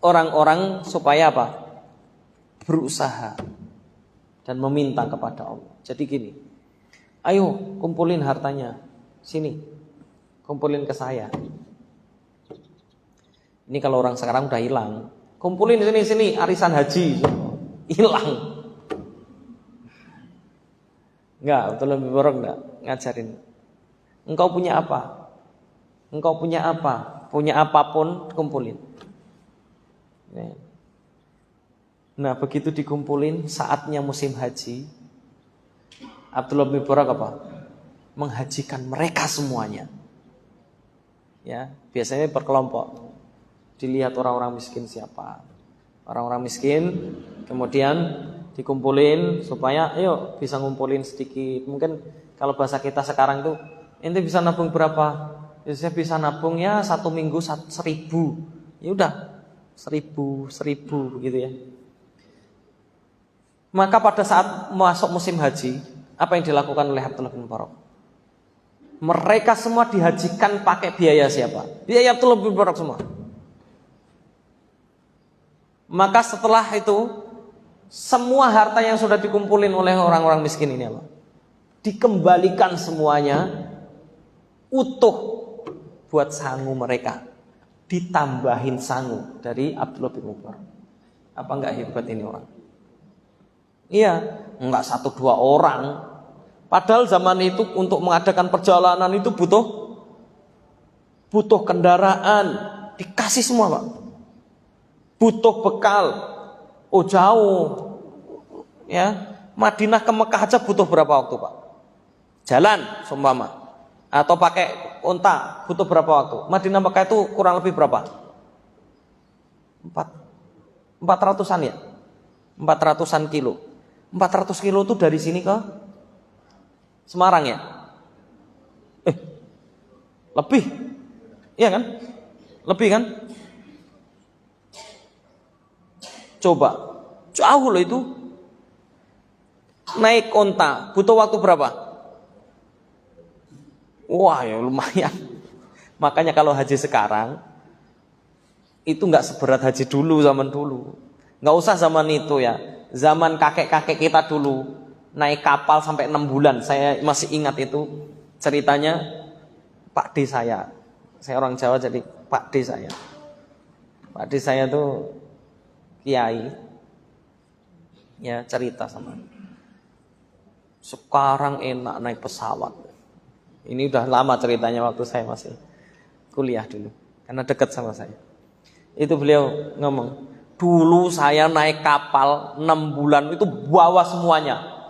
orang-orang supaya apa? Berusaha dan meminta kepada Allah. Jadi gini, ayo kumpulin hartanya, sini, kumpulin ke saya. Ini kalau orang sekarang udah hilang, kumpulin sini arisan haji, hilang. Enggak, Abdullah bin Mubarak enggak ngajarin. Engkau punya apa? Engkau punya apa? Punya apapun kumpulin. Nah, begitu dikumpulin saatnya musim haji, Abdullah bin Mubarak apa? Menghajikan mereka semuanya. Ya, biasanya berkelompok. Dilihat orang-orang miskin siapa. Orang-orang miskin kemudian dikumpulin supaya ayo bisa ngumpulin sedikit. Mungkin kalau bahasa kita sekarang tuh, ente bisa nabung berapa? Ya, saya bisa nabung ya 1 minggu 1.000. Ya udah 1.000 begitu ya. Maka pada saat masuk musim haji, apa yang dilakukan oleh Abdullah bin Mubarak? Mereka semua dihajikan pakai biaya siapa? Biaya Abdullah bin Mubarak semua. Maka setelah itu Semua harta yang sudah dikumpulin oleh orang-orang miskin ini apa? Dikembalikan semuanya utuh buat sangu mereka. Ditambahin sangu dari Abdullah bin Umar. Apa enggak hebat ini orang? Iya, enggak 1-2 orang. Padahal zaman itu untuk mengadakan perjalanan itu butuh kendaraan, dikasih semua, Pak. Butuh bekal. Oh, jauh. Ya, Madinah ke Mekah aja butuh berapa waktu, Pak? Jalan seumpama atau pakai unta butuh berapa waktu? Madinah Mekah itu kurang lebih berapa? 400-an ya? 400-an kilo. 400 kilo itu dari sini ke Semarang ya? Lebih. Iya kan? Lebih kan? Coba. Jauh loh itu. Naik unta butuh waktu berapa? Wah, ya lumayan. Makanya kalau haji sekarang itu nggak seberat haji dulu, zaman dulu. Nggak usah zaman itu ya. Zaman kakek-kakek kita dulu naik kapal sampai 6 bulan. Saya masih ingat itu ceritanya Pak D saya. Saya orang Jawa jadi Pak D saya. Pak D saya tuh kiai. Ya, cerita sama. Sekarang enak naik pesawat. Ini udah lama ceritanya waktu saya masih kuliah dulu. Karena dekat sama saya. Itu beliau ngomong, dulu saya naik kapal 6 bulan itu bawa semuanya.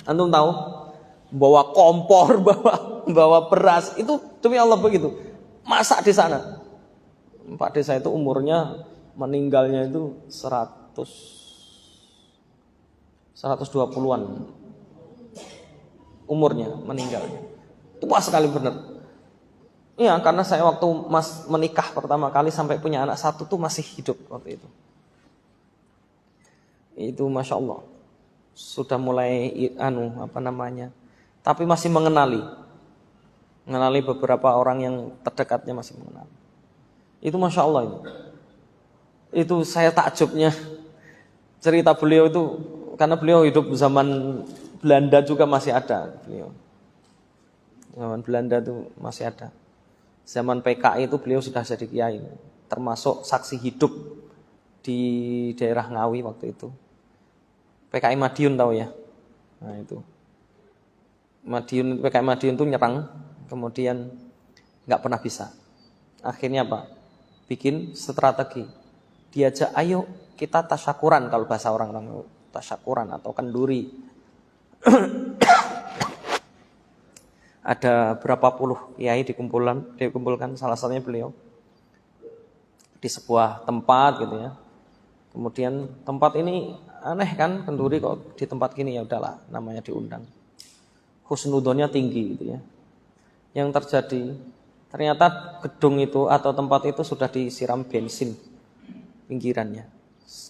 Antum tahu? Bawa kompor, bawa beras. Itu demi Allah begitu. Masak di sana. Pak desa itu umurnya meninggalnya itu 120-an. Umurnya meninggalnya. Tua sekali benar. Iya, karena saya waktu menikah pertama kali sampai punya anak 1 tuh masih hidup waktu itu. Itu Masya Allah. Sudah mulai tapi masih mengenali beberapa orang yang terdekatnya masih mengenali. Itu Masya Allah itu saya takjubnya cerita beliau itu, karena beliau hidup zaman Belanda juga masih ada beliau. Zaman Belanda itu masih ada. Zaman PKI itu beliau sudah jadi kiai, termasuk saksi hidup di daerah Ngawi waktu itu. PKI Madiun tahu ya? Nah itu. PKI Madiun itu nyerang, kemudian nggak pernah bisa. Akhirnya apa? Bikin strategi. Diajak, ayo kita tasyakuran, kalau bahasa orang-orang tasyakuran atau kenduri. Ada berapa puluh kiai dikumpulkan, salah satunya beliau di sebuah tempat gitu ya. Kemudian tempat ini aneh kan, kenduri kok di tempat gini, ya udahlah namanya diundang. Husnudonnya tinggi gitu ya. Yang terjadi ternyata gedung itu atau tempat itu sudah disiram bensin pinggirannya.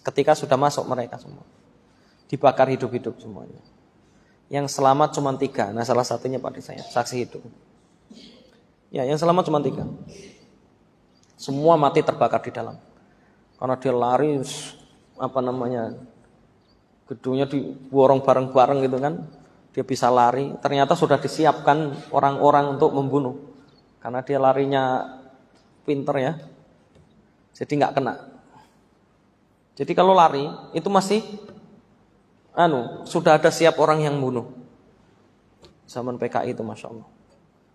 Ketika sudah masuk mereka semua dibakar hidup-hidup semuanya. Yang selamat cuma 3. Nah salah satunya Pak saya, saksi hidup. Ya, yang selamat cuma 3. Semua mati terbakar di dalam. Karena dia lari, gedungnya diborong bareng-bareng gitu kan. Dia bisa lari. Ternyata sudah disiapkan orang-orang untuk membunuh. Karena dia larinya pinter ya. Jadi nggak kena. Jadi kalau lari itu masih sudah ada siap orang yang bunuh. Zaman PKI itu Masya Allah.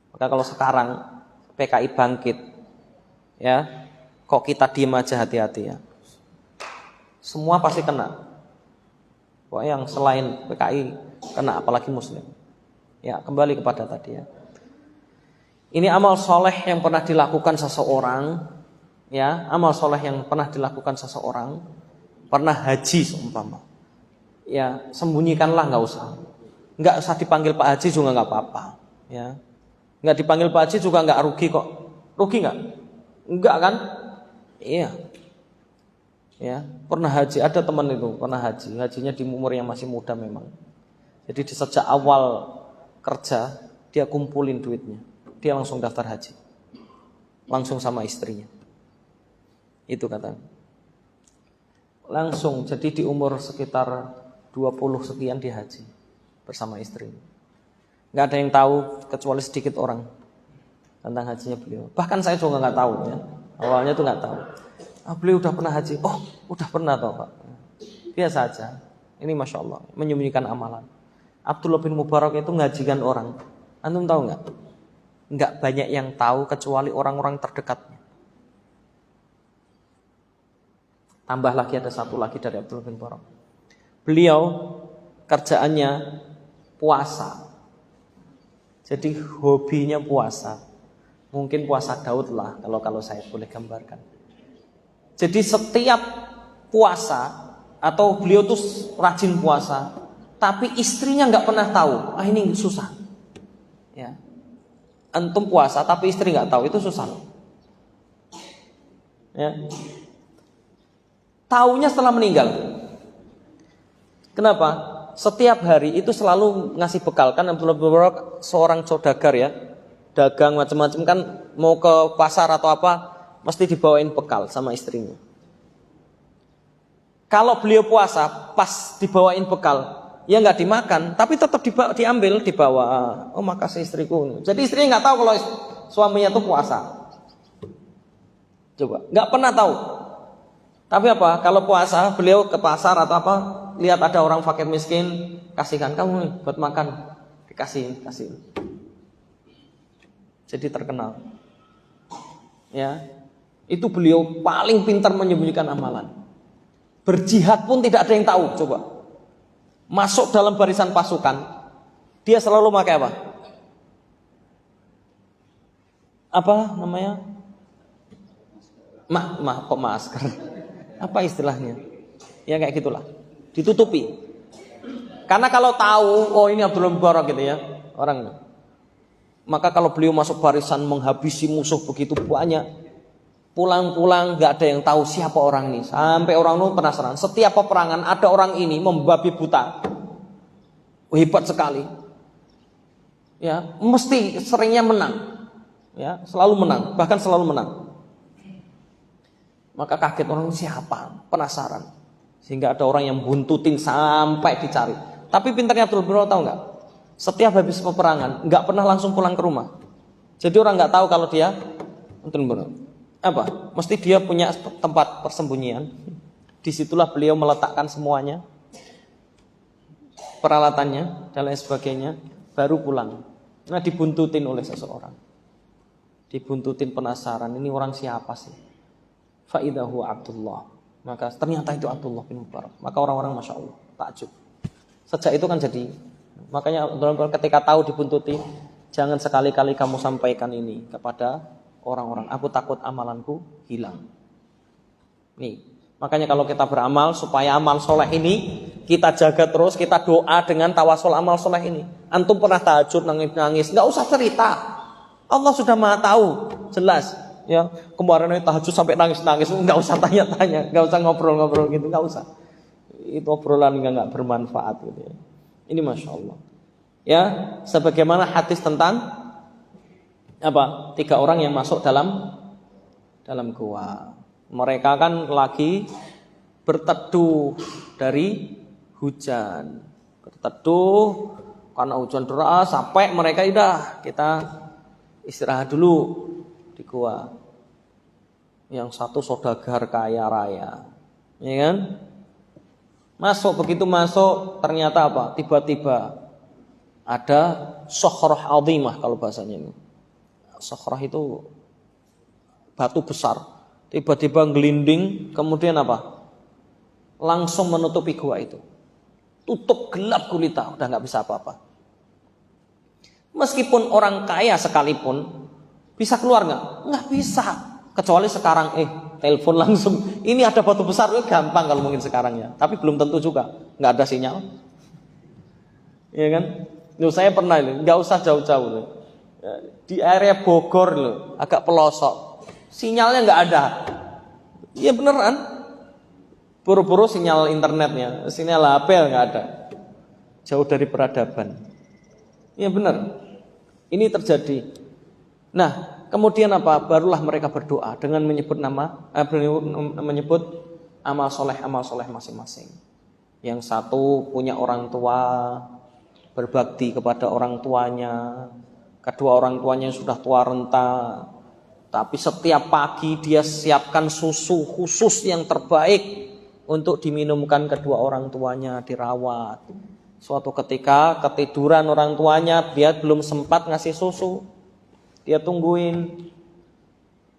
Maka kalau sekarang PKI bangkit, ya, kok kita diem aja, hati-hati ya. Semua pasti kena. Pokoknya yang selain PKI kena, apalagi Muslim. Ya, kembali kepada tadi ya. Ini amal soleh yang pernah dilakukan seseorang, ya, amal soleh yang pernah dilakukan seseorang, pernah haji seumpama. Ya, sembunyikanlah, nggak usah dipanggil Pak Haji juga nggak apa-apa, ya, nggak dipanggil Pak Haji juga nggak rugi kok. Rugi nggak kan? Iya, ya, pernah haji, ada teman itu pernah hajinya di umur yang masih muda memang. Jadi di sejak awal kerja dia kumpulin duitnya, dia langsung daftar haji, langsung sama istrinya. Itu kata. langsung. Jadi di umur sekitar 20 sekian dia haji bersama istri. Nggak ada yang tahu kecuali sedikit orang tentang hajinya beliau. Bahkan saya juga nggak tahu ya. Awalnya tuh nggak tahu. Beliau udah pernah haji. Oh, udah pernah toh Pak. Biasa aja. Ini Masya Allah, menyembunyikan amalan. Abdullah bin Mubarak itu ngajikan orang. Antum tahu nggak? Nggak banyak yang tahu kecuali orang-orang terdekatnya. Tambah lagi ada satu lagi dari Abdullah bin Mubarak. Beliau kerjaannya puasa. Jadi hobinya puasa. Mungkin puasa Daud lah kalau saya boleh gambarkan. Jadi setiap puasa atau beliau tuh rajin puasa, tapi istrinya nggak pernah tahu. Ini susah. Ya. Antum puasa tapi istri nggak tahu, itu susah. Ya. Taunya setelah meninggal. Kenapa? Setiap hari itu selalu ngasih bekal. Kan Abdullah bin Mubarak seorang saudagar ya, dagang macam-macam, kan mau ke pasar atau apa mesti dibawain bekal sama istrinya. Kalau beliau puasa pas dibawain bekal, ya nggak dimakan, tapi tetap diambil dibawa. Oh makasih istriku. Jadi istrinya nggak tahu kalau suaminya tuh puasa. Coba, nggak pernah tahu. Tapi apa? Kalau puasa beliau ke pasar atau apa, lihat ada orang fakir miskin, kasihkan kamu nih buat makan, kasih. Jadi terkenal. Ya, itu beliau paling pintar menyembunyikan amalan. Berjihad pun tidak ada yang tahu. Coba, masuk dalam barisan pasukan, dia selalu pakai apa? Apa namanya? Kok masker? Apa istilahnya? Ya kayak gitulah. Ditutupi. Karena kalau tahu, oh ini Abdullah bin Mubarak gitu ya, orangnya. Maka kalau beliau masuk barisan menghabisi musuh begitu banyak, pulang-pulang nggak ada yang tahu siapa orang ini. Sampai orang itu penasaran. Setiap peperangan ada orang ini membabi buta. Hebat sekali. Ya, mesti seringnya menang. Ya, selalu menang, bahkan selalu menang. Maka kaget orang siapa, penasaran. Sehingga ada orang yang buntutin sampai dicari. Tapi pintarnya Abdul Bro tahu nggak? Setiap habis peperangan nggak pernah langsung pulang ke rumah. Jadi orang nggak tahu kalau dia Abdul Bro. Apa? Mesti dia punya tempat persembunyian. Disitulah beliau meletakkan semuanya, peralatannya dan lain sebagainya, baru pulang. Nah dibuntutin oleh seseorang. Dibuntutin penasaran, ini orang siapa sih? Faidahu Abdullah. Maka ternyata itu Abdullah bin Mubarak. Maka orang-orang Masya Allah takjub. Sejak itu kan jadi. Makanya ketika tahu dibuntuti, jangan sekali-kali kamu sampaikan ini kepada orang-orang. Aku takut amalanku hilang. Nih, makanya kalau kita beramal supaya amal soleh ini kita jaga terus, kita doa dengan tawasul amal soleh ini. Antum pernah tahajud nangis-nangis, nggak usah cerita. Allah sudah Maha tahu, jelas. Ya, kemarin tahajud sampai nangis-nangis, nggak usah tanya-tanya, nggak usah ngobrol-ngobrol gitu, nggak usah. Itu obrolan nggak bermanfaat gitu ya. Ini Masya Allah. Ya, sebagaimana hadis tentang apa? 3 orang yang masuk dalam gua. Mereka kan lagi berteduh dari hujan, berteduh karena hujan deras sampai mereka kita istirahat dulu di gua. Yang satu saudagar kaya raya, ya kan? Begitu masuk ternyata apa? Tiba-tiba ada sokhrah azimah kalau bahasanya ini. Sokhrah itu batu besar, tiba-tiba gelinding, kemudian apa? Langsung menutupi gua itu. Tutup gelap gulita, udah nggak bisa apa-apa. Meskipun orang kaya sekalipun bisa keluar nggak? Nggak bisa. Kecuali sekarang telepon langsung. Ini ada batu besar, gampang kalau mungkin sekarang ya. Tapi belum tentu juga, nggak ada sinyal. Iya kan? Saya pernah ini, nggak usah jauh-jauh. Di area Bogor loh, agak pelosok. Sinyalnya nggak ada. Iya beneran. Buru-buru sinyal internetnya, sinyal HP nggak ada. Jauh dari peradaban. Iya bener. Ini terjadi. Nah, kemudian apa? Barulah mereka berdoa dengan menyebut amal soleh masing-masing. Yang satu punya orang tua, berbakti kepada orang tuanya. Kedua orang tuanya sudah tua renta, tapi setiap pagi dia siapkan susu khusus yang terbaik untuk diminumkan kedua orang tuanya, dirawat. Suatu ketika ketiduran orang tuanya, dia belum sempat ngasih susu. Dia tungguin.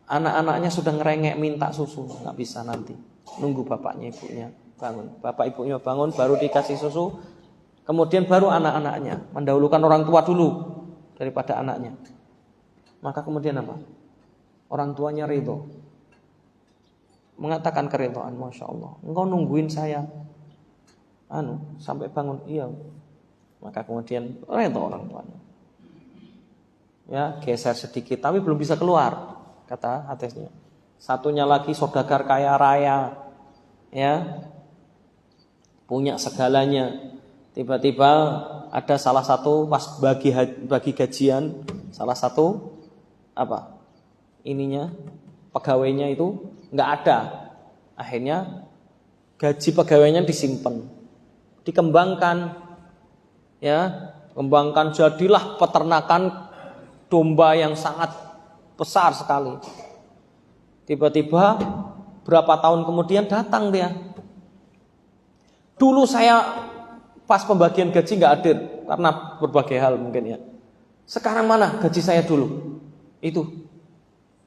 Anak-anaknya sudah ngerengek minta susu, nggak bisa nanti. Nunggu bapaknya ibunya bangun. Bapak ibunya bangun baru dikasih susu. Kemudian baru anak-anaknya, mendahulukan orang tua dulu daripada anaknya. Maka kemudian apa? Orang tuanya ridho, mengatakan keridhaan, Masya Allah, engkau nungguin saya sampai bangun. Iya. Maka kemudian ridho orang tuanya. Ya, geser sedikit tapi belum bisa keluar, kata hadisnya. Satunya lagi saudagar kaya raya, ya, punya segalanya. Tiba-tiba ada salah satu pas bagi gajian, salah satu pegawainya itu nggak ada. Akhirnya gaji pegawainya disimpan, dikembangkan, ya, kembangkan jadilah peternakan domba yang sangat besar sekali. Tiba-tiba berapa tahun kemudian datang dia. Dulu saya pas pembagian gaji nggak hadir karena berbagai hal mungkin ya. Sekarang mana gaji saya dulu? Itu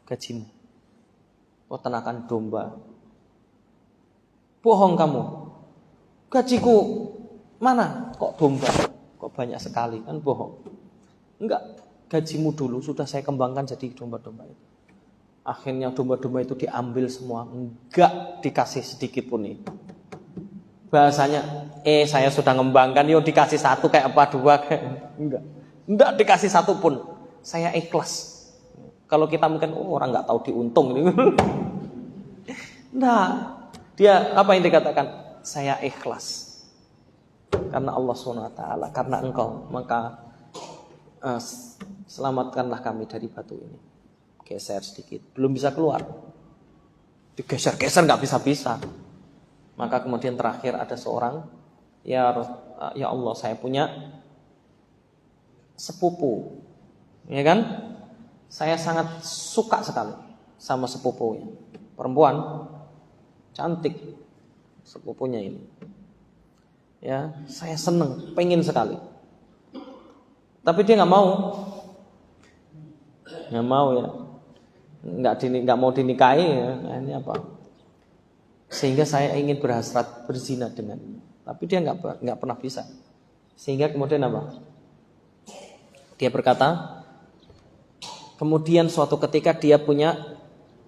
gajimu, peternakan domba. Bohong kamu. Gajiku mana? Kok domba? Kok banyak sekali? Kan bohong. Enggak, gajimu dulu sudah saya kembangkan jadi domba-domba itu. Akhirnya domba-domba itu diambil semua, enggak dikasih sedikit pun itu. Bahasanya, saya sudah ngembangkan, yuk dikasih satu kayak apa dua kayak enggak dikasih satu pun. Saya ikhlas. Kalau kita mungkin orang nggak tahu diuntung ini. Nah, dia apa yang dikatakan? Saya ikhlas karena Allah SWT, karena engkau, maka selamatkanlah kami dari batu ini. Geser sedikit, belum bisa keluar. Digeser-geser nggak bisa-bisa. Maka kemudian terakhir ada seorang, ya Allah, saya punya sepupu, ya kan? Saya sangat suka sekali sama sepupunya, perempuan cantik sepupunya ini. Ya, saya seneng, pengen sekali. Tapi dia nggak mau ya, nggak mau dinikahi ya. Nah, ini apa? Sehingga saya ingin berhasrat berzina dengannya, tapi dia nggak pernah bisa. Sehingga kemudian apa? Dia berkata, kemudian suatu ketika dia punya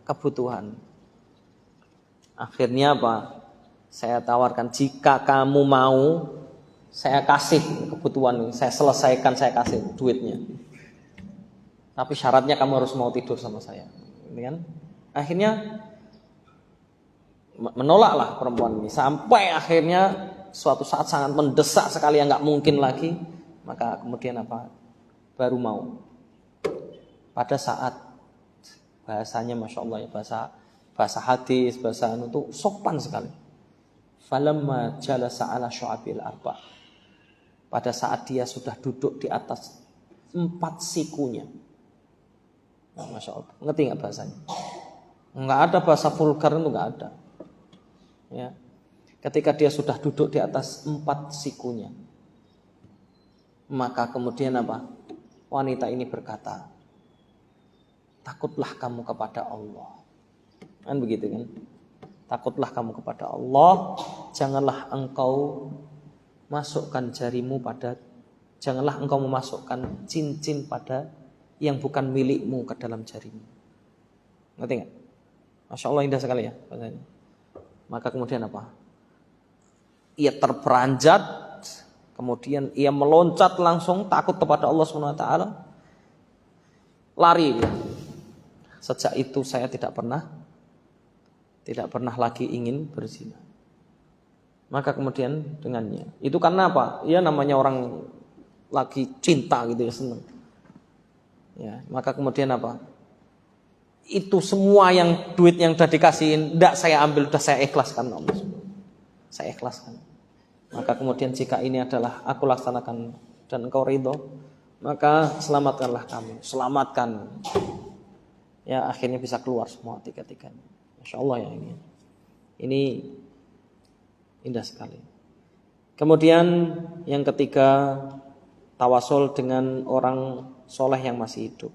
kebutuhan. Akhirnya apa? Saya tawarkan, jika kamu mau, saya kasih kebutuhan, saya selesaikan, saya kasih duitnya. Tapi syaratnya kamu harus mau tidur sama saya. Ini kan? Akhirnya menolaklah perempuan ini. Sampai akhirnya suatu saat sangat mendesak sekali yang nggak mungkin lagi. Maka kemudian apa? Baru mau. Pada saat bahasanya Masya Allah ya, bahasa hadis, bahasa itu sopan sekali. Falamma jalasa ala syu'abil arba'. Pada saat dia sudah duduk di atas 4 sikunya. Nah, Masya Allah. Ngerti nggak bahasanya? Nggak ada bahasa vulgar itu, nggak ada. Ya. Ketika dia sudah duduk di atas 4 sikunya, maka kemudian apa? Wanita ini berkata, takutlah kamu kepada Allah. Kan begitu kan? Takutlah kamu kepada Allah, janganlah engkau masukkan jarimu pada, janganlah engkau memasukkan cincin pada yang bukan milikmu ke dalam jarimu. Ngerti nggak? Masya Allah, indah sekali ya. Maka kemudian apa? Ia terperanjat, kemudian ia meloncat langsung, takut kepada Allah SWT, lari dia. Sejak itu saya tidak pernah lagi ingin berzina. Maka kemudian dengannya, itu karena apa? Ya namanya orang lagi cinta gitu ya, senang. Ya, maka kemudian apa? itu semua yang duit yang sudah dikasihin, tidak saya ambil, sudah saya ikhlaskan Allah. Saya ikhlaskan. Maka kemudian jika ini adalah aku laksanakan dan engkau ridho, maka selamatkanlah kami, selamatkan. Ya akhirnya bisa keluar semua tiga-tiganya. Masya Allah ya ini indah sekali. Kemudian yang ketiga, tawasul dengan orang soleh yang masih hidup.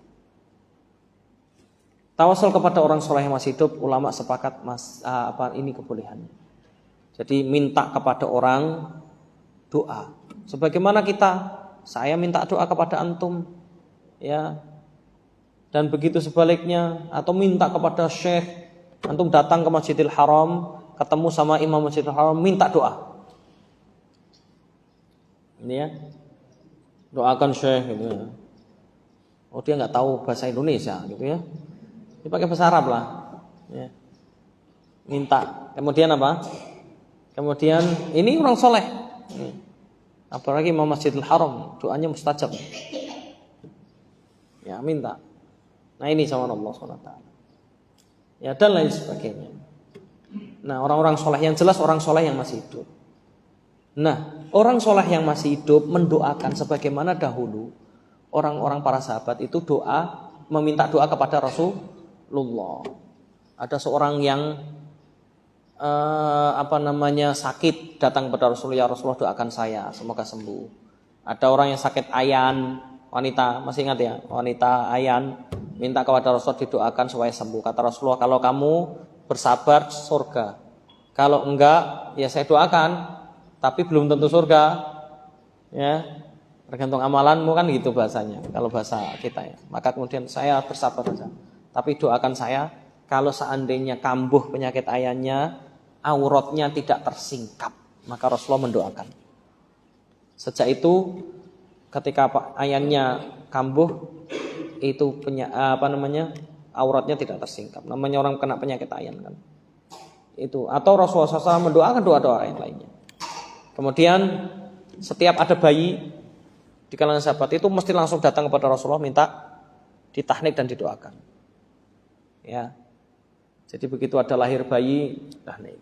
Tawasul kepada orang soleh yang masih hidup, ulama sepakat ini kebolehannya. Jadi minta kepada orang doa. Sebagaimana saya minta doa kepada antum, ya. Dan begitu sebaliknya, atau minta kepada syekh, antum datang ke Masjidil Haram, ketemu sama imam Masjidil Haram, minta doa. Ini ya, doakan syekh gitu ya. Oh dia nggak tahu bahasa Indonesia gitu ya. Dia pakai bahasa Arab lah. Ya. Minta. Kemudian apa? Kemudian ini orang soleh. Apalagi Imam Masjidil Haram, doanya mustajab. Ya minta. Nah ini sama Allah SWT. Ya dan lain sebagainya. Nah orang-orang soleh yang jelas orang soleh yang masih hidup. Nah orang soleh yang masih hidup mendoakan sebagaimana dahulu orang-orang para sahabat itu meminta doa kepada Rasulullah. Ada seorang yang sakit datang kepada Rasulullah, doakan saya semoga sembuh. Ada orang yang sakit ayan, wanita, masih ingat ya, wanita ayan minta kepada Rasulullah didoakan supaya sembuh. Kata Rasulullah, kalau kamu bersabar surga, kalau enggak ya saya doakan tapi belum tentu surga, ya tergantung amalanmu kan gitu bahasanya kalau bahasa kita ya. Maka kemudian saya bersabar saja, tapi doakan saya kalau seandainya kambuh penyakit ayannya, auratnya tidak tersingkap, maka Rasulullah mendoakan. Sejak itu ketika ayannya kambuh itu auratnya tidak tersingkap. Namanya orang kena penyakit ayan kan. Itu atau Rasulullah SAW mendoakan doa-doa yang lainnya. Kemudian setiap ada bayi di kalangan sahabat itu mesti langsung datang kepada Rasulullah minta ditahnik dan didoakan. Ya. Jadi begitu ada lahir bayi, tahnik.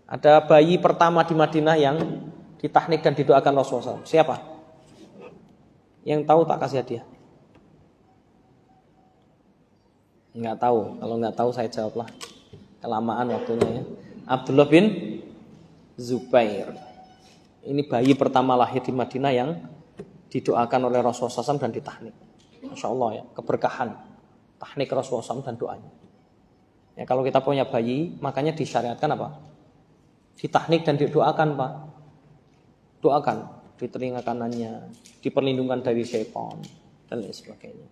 Ada bayi pertama di Madinah yang ditahnik dan didoakan Rasulullah SAW. Siapa? Yang tahu tak kasih hadiah? Enggak tahu. Kalau enggak tahu saya jawablah. Kelamaan waktunya ya. Abdullah bin Zubair. Ini bayi pertama lahir di Madinah yang didoakan oleh Rasulullah SAW dan ditahnik. Masya Allah ya, keberkahan tahnik Rasulullah SAW dan doanya. Ya kalau kita punya bayi, makanya disyariatkan apa? Ditahnik dan didoakan Pak. Doakan di telinga kanannya, diperlindungan dari syaitan dan lain sebagainya.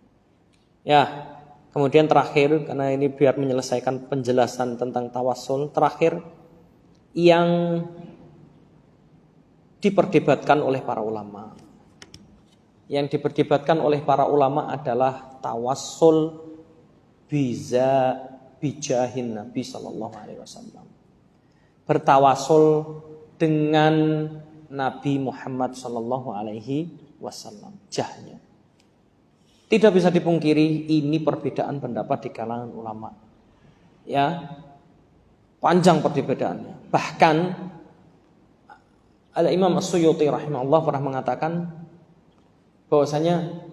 Ya, kemudian terakhir karena ini biar menyelesaikan penjelasan tentang tawassul, terakhir yang diperdebatkan oleh para ulama. Yang diperdebatkan oleh para ulama adalah tawassul bijahin Nabi sallallahu alaihi wasallam. Bertawasul dengan Nabi Muhammad sallallahu alaihi wasallam, jahnya. Tidak bisa dipungkiri ini perbedaan pendapat di kalangan ulama. Ya. Panjang perbedaannya. Bahkan Al-Imam As-Suyuti rahimahullah pernah mengatakan bahwasanya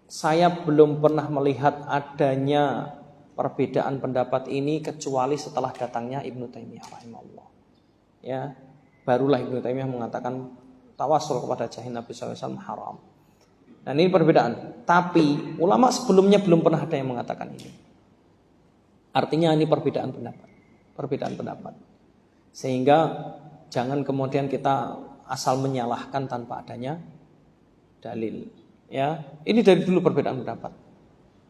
saya belum pernah melihat adanya perbedaan pendapat ini kecuali setelah datangnya Ibnu Taimiyah rahimahullah. Ya, barulah Ibnu Taimiyah mengatakan tawasul kepada jahin Nabi SAW haram. Nah ini perbedaan. Tapi ulama sebelumnya belum pernah ada yang mengatakan ini. Artinya ini perbedaan pendapat. Sehingga jangan kemudian kita asal menyalahkan tanpa adanya dalil. Ya, ini dari dulu perbedaan pendapat.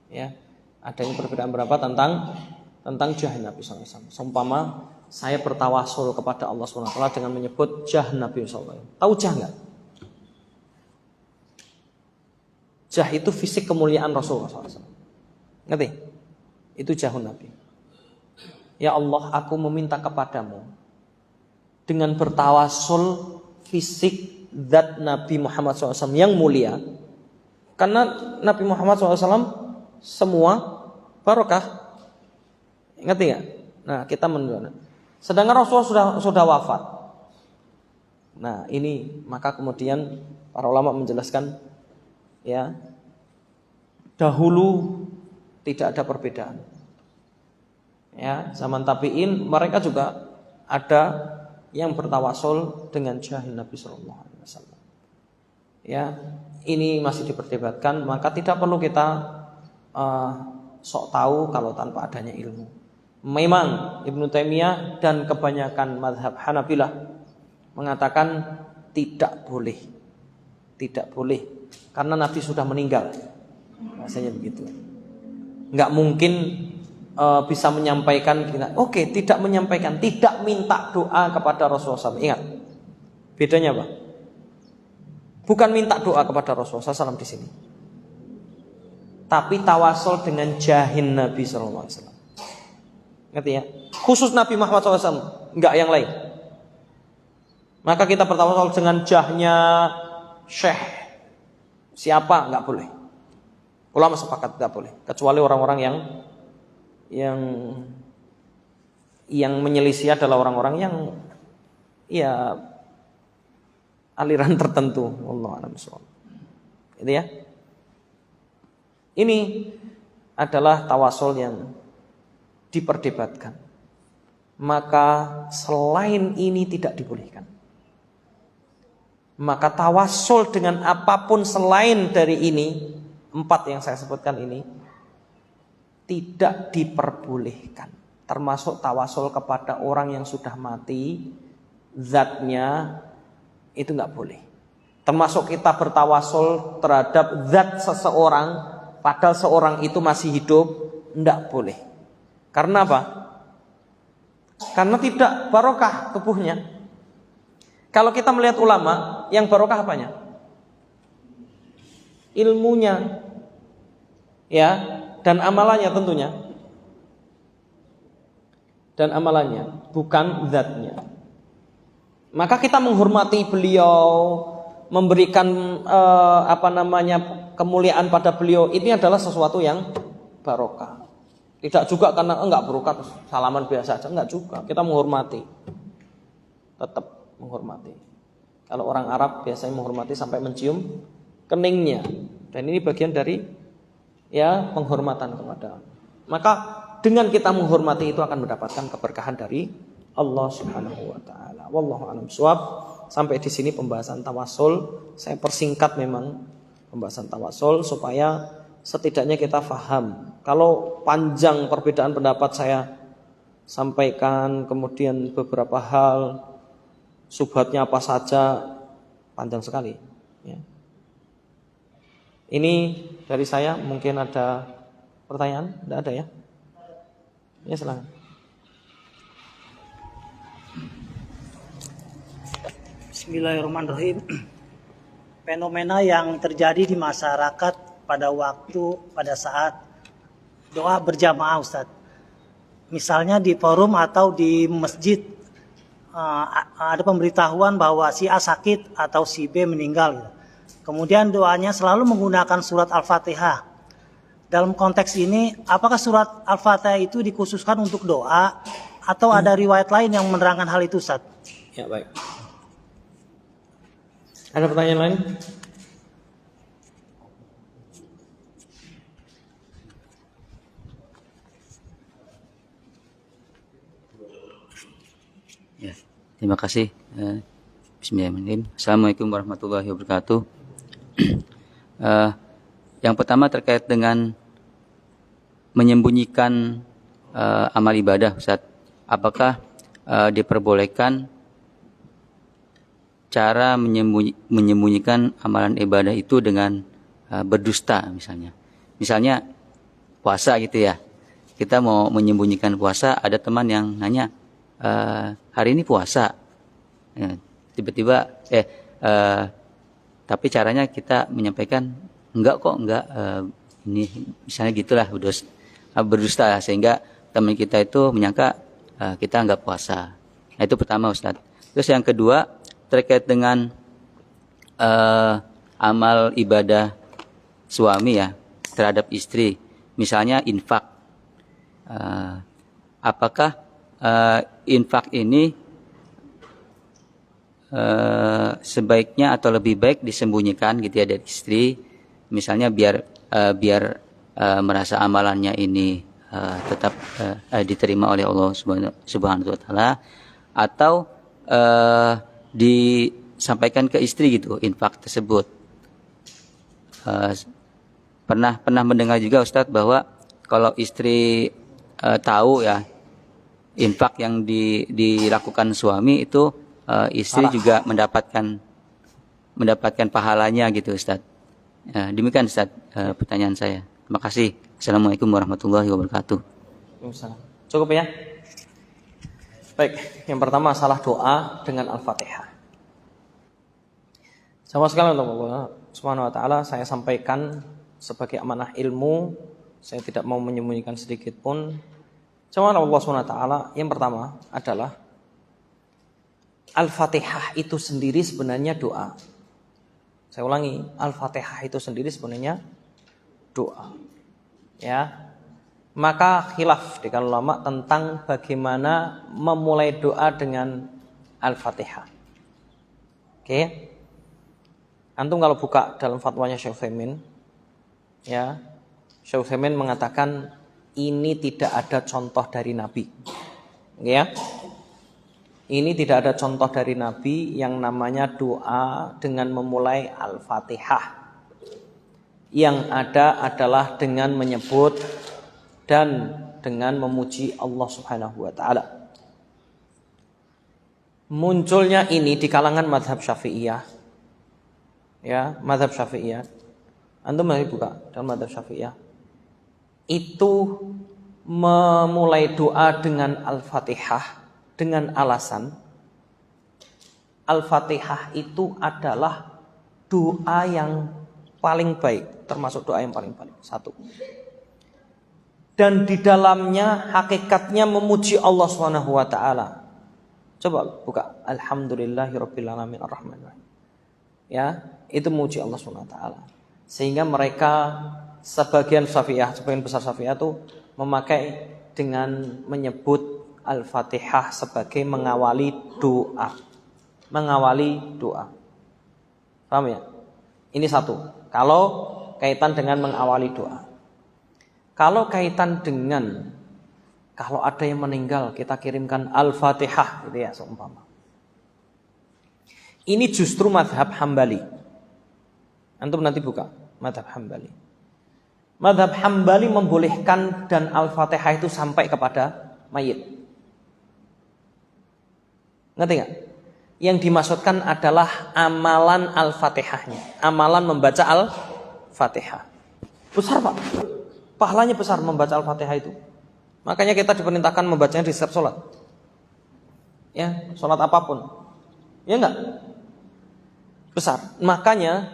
Ya, adanya perbedaan pendapat tentang jah Nabi SAW. Seumpama saya bertawasul kepada Allah SWT dengan menyebut jah Nabi SAW. Tahu jah nggak? Jah itu fisik kemuliaan Rasulullah SAW. Ngerti? Itu jahun Nabi. Ya Allah, aku meminta kepadamu dengan bertawasul fisik zat Nabi Muhammad SAW yang mulia. Karena Nabi Muhammad SAW semua barokah. Ngerti nggak? Nah, kita mendoakan. Sedangkan Rasulullah sudah wafat. Nah, ini maka kemudian para ulama menjelaskan ya, dahulu tidak ada perbedaan. Ya, zaman tabi'in mereka juga ada yang bertawasul dengan jahil Nabi sallallahu alaihi wasallam. Ya, ini masih diperdebatkan, maka tidak perlu kita sok tahu kalau tanpa adanya ilmu. Memang Ibnu Taimiyah dan kebanyakan mazhab Hanabilah mengatakan tidak boleh. Tidak boleh karena Nabi sudah meninggal. Rasanya begitu. Enggak mungkin bisa menyampaikan kita. Oke, tidak menyampaikan, tidak minta doa kepada Rasulullah SAW. Ingat. Bedanya apa? Bukan minta doa kepada Rasulullah SAW di sini. Tapi tawasul dengan jahin Nabi sallallahu alaihi wasallam. Ngerti ya? Khusus Nabi Muhammad SAW, enggak yang lain. Maka kita bertawasul dengan jahnya Syekh siapa, enggak boleh. Ulama sepakat enggak boleh, kecuali orang-orang yang menyelisih adalah orang-orang yang ya aliran tertentu. Wallahu a'lam bishawab. Itu ya. Ini adalah tawasul yang diperdebatkan. Maka selain ini tidak dibolehkan. Maka tawasul dengan apapun selain dari ini, 4 yang saya sebutkan ini, tidak diperbolehkan. Termasuk tawasul kepada orang yang sudah mati, zatnya itu nggak boleh. Termasuk kita bertawasul terhadap zat seseorang, padahal seorang itu masih hidup, nggak boleh. Karena apa? Karena tidak barokah tubuhnya. Kalau kita melihat ulama, yang barokah apanya? Ilmunya, ya, dan amalannya tentunya. Dan amalannya, bukan zatnya. Maka kita menghormati beliau, memberikan kemuliaan pada beliau, ini adalah sesuatu yang barokah. Tidak juga karena enggak barokah salaman biasa aja, enggak juga. Kita menghormati. Tetap menghormati. Kalau orang Arab biasanya menghormati sampai mencium keningnya. Dan ini bagian dari ya penghormatan kepada. Maka dengan kita menghormati itu akan mendapatkan keberkahan dari Allah Subhanahu wa taala. Wallahu a'lam bishawab. Sampai di sini pembahasan tawasul. Saya persingkat memang pembahasan tawasul supaya setidaknya kita faham. Kalau panjang perbedaan pendapat saya sampaikan, kemudian beberapa hal subhatnya apa saja, panjang sekali ya. Ini dari saya, mungkin ada pertanyaan? Tidak ada ya? Ya, silakan. Bismillahirrahmanirrahim. Fenomena yang terjadi di masyarakat pada saat doa berjamaah, Ustaz. Misalnya di forum atau di masjid ada pemberitahuan bahwa si A sakit atau si B meninggal. Kemudian doanya selalu menggunakan surat Al-Fatihah. Dalam konteks ini, apakah surat Al-Fatihah itu dikhususkan untuk doa atau ada riwayat lain yang menerangkan hal itu, Ustaz? Ya, baik. Ada pertanyaan lain? Ya, terima kasih. Bismillahirrahmanirrahim. Assalamualaikum warahmatullahi wabarakatuh. Yang pertama terkait dengan menyembunyikan amal ibadah, Ustaz. Apakah diperbolehkan cara menyembunyikan amalan ibadah itu dengan berdusta misalnya? Misalnya puasa gitu ya. Kita mau menyembunyikan puasa, ada teman yang nanya, hari ini puasa. Ya, tiba-tiba tapi caranya kita menyampaikan enggak kok, enggak, ini misalnya gitulah berdusta sehingga teman kita itu menyangka kita enggak puasa. Nah, itu pertama, Ustaz. Terus yang kedua terkait dengan amal ibadah suami ya terhadap istri, misalnya infak apakah infak ini sebaiknya atau lebih baik disembunyikan gitu ya dari istri, misalnya biar merasa amalannya ini tetap diterima oleh Allah Subhanahu wa taala, atau disampaikan ke istri gitu infak tersebut. Pernah mendengar juga Ustadz bahwa kalau istri tahu ya infak yang dilakukan suami itu, istri juga mendapatkan pahalanya gitu Ustadz. Demikian Ustadz pertanyaan saya. Terima kasih. Assalamualaikum warahmatullahi wabarakatuh. Cukup ya? Baik, yang pertama masalah doa dengan Al-Fatihah. Sama sekali untuk Allah Subhanahu wa taala saya sampaikan sebagai amanah ilmu, saya tidak mau menyembunyikan sedikit pun. Cuma Allah Subhanahu wa taala yang pertama adalah Al-Fatihah itu sendiri sebenarnya doa. Saya ulangi, Al-Fatihah itu sendiri sebenarnya doa. Ya. Maka khilaf di kalangan ulama tentang bagaimana memulai doa dengan Al-Fatihah. Oke. Antum kalau buka dalam fatwanya Syekh Utsaimin, ya, Syekh Utsaimin mengatakan ini tidak ada contoh dari Nabi. Ya. Ini tidak ada contoh dari Nabi yang namanya doa dengan memulai Al-Fatihah. Yang ada adalah dengan menyebut dan dengan memuji Allah Subhanahu wa taala. Munculnya ini di kalangan mazhab Syafi'iyah. Ya, mazhab Syafi'iyah. Antum mari buka dalam mazhab Syafi'iyah. Itu memulai doa dengan Al-Fatihah dengan alasan Al-Fatihah itu adalah doa yang paling baik, termasuk doa yang paling satu. Dan di dalamnya hakikatnya memuji Allah Subhanahu wa taala. Coba buka Alhamdulillahirabbil alamin arrahmanirrahim. Ya, itu memuji Allah Subhanahu wa taala. Sehingga mereka sebagian besar Syafi'iyah itu memakai dengan menyebut Al-Fatihah sebagai mengawali doa. Paham ya? Ini satu. Kalau kaitan dengan mengawali doa. Kalau kaitan dengan kalau ada yang meninggal kita kirimkan Al-Fatihah gitu ya seumpama. Ini justru mazhab Hambali. Antum nanti buka mazhab Hambali. Mazhab Hambali membolehkan dan Al-Fatihah itu sampai kepada mayit. Ngerti gak? Yang dimaksudkan adalah amalan Al-Fatihahnya. Amalan membaca Al-Fatihah. Besar Pak. Pahalanya besar membaca Al-Fatihah itu. Makanya kita diperintahkan membacanya di setiap sholat. Ya, sholat apapun. Ya enggak? Besar. Makanya,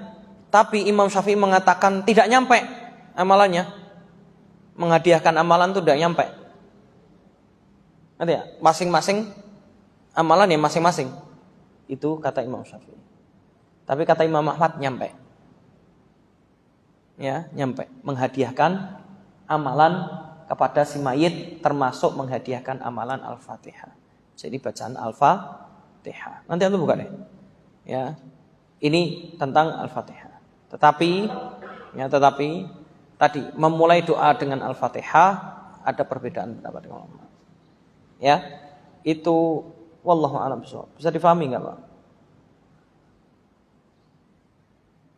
tapi Imam Syafi'i mengatakan tidak nyampe amalannya. Menghadiahkan amalan itu tidak nyampe. Ngerti ya? Masing-masing amalan ya masing-masing. Itu kata Imam Syafi'i. Tapi kata Imam Ahmad nyampe. Ya, nyampe. Menghadiahkan amalan kepada si mayit termasuk menghadiahkan amalan Al-Fatihah. Jadi bacaan Al-Fatihah. Nanti Anda buka deh. Ya. Ini tentang Al-Fatihah. Tetapi tadi memulai doa dengan Al-Fatihah ada perbedaan pendapat ulama. Ya. Itu wallahu a'lam bishawab. Bisa difahami enggak, Pak?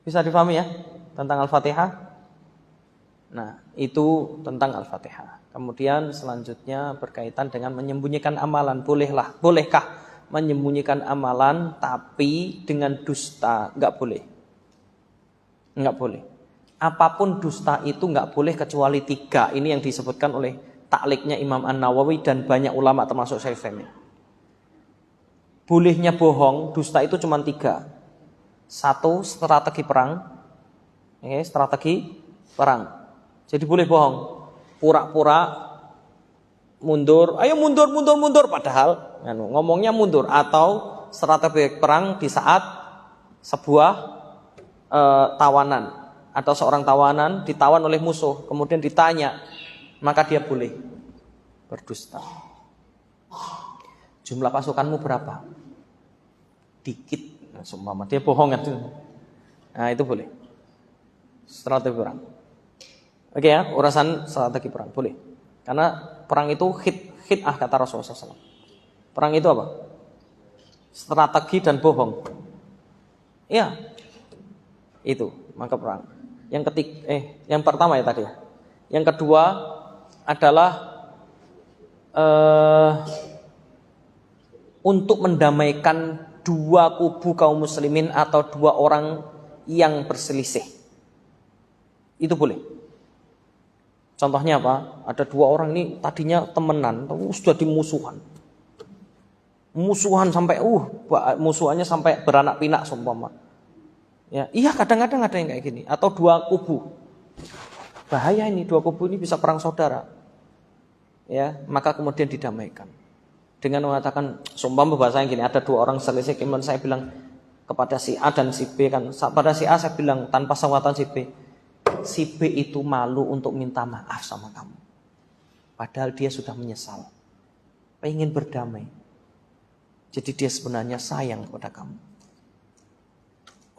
Bisa difahami ya tentang Al-Fatihah? Nah, itu tentang Al-Fatihah. Kemudian selanjutnya berkaitan dengan menyembunyikan amalan. Bolehkah menyembunyikan amalan tapi dengan dusta? Enggak boleh. Enggak boleh. Apapun dusta itu enggak boleh kecuali 3. Ini yang disebutkan oleh takliknya Imam An-Nawawi dan banyak ulama termasuk Syekh Utsaimin. Bolehnya bohong, dusta itu cuma 3. 1, strategi perang. Strategi perang. Jadi boleh bohong. Pura-pura mundur, ayo mundur padahal ngomongnya mundur. Atau strategi perang di saat sebuah tawanan atau seorang tawanan ditawan oleh musuh, kemudian ditanya, maka dia boleh. berdusta. Jumlah pasukanmu berapa? Dikit. Nah, seumpama dia bohong itu. Nah, itu boleh. Strategi perang. Oke ya, urusan strategi perang boleh. Karena perang itu khid'ah kata Rasulullah SAW. Perang itu apa? Strategi dan bohong. Iya. Itu, maka perang. Yang pertama ya tadi ya. Yang kedua adalah untuk mendamaikan dua kubu kaum muslimin atau dua orang yang berselisih. Itu boleh. Contohnya apa? Ada dua orang ini tadinya temenan, tapi sudah dimusuhan. Musuhan sampai musuhannya sampai beranak pinak seumpama. Ya, iya kadang-kadang ada yang kayak gini atau dua kubu. Bahaya ini, dua kubu ini bisa perang saudara. Ya, maka kemudian didamaikan. Dengan mengatakan seumpama bahasanya gini, ada dua orang selisih, kemudian saya bilang kepada si A dan si B kan. Pada si A saya bilang tanpa sengwatan si B. Si B itu malu untuk minta maaf sama kamu. Padahal dia sudah menyesal. Pengen berdamai. Jadi dia sebenarnya sayang kepada kamu.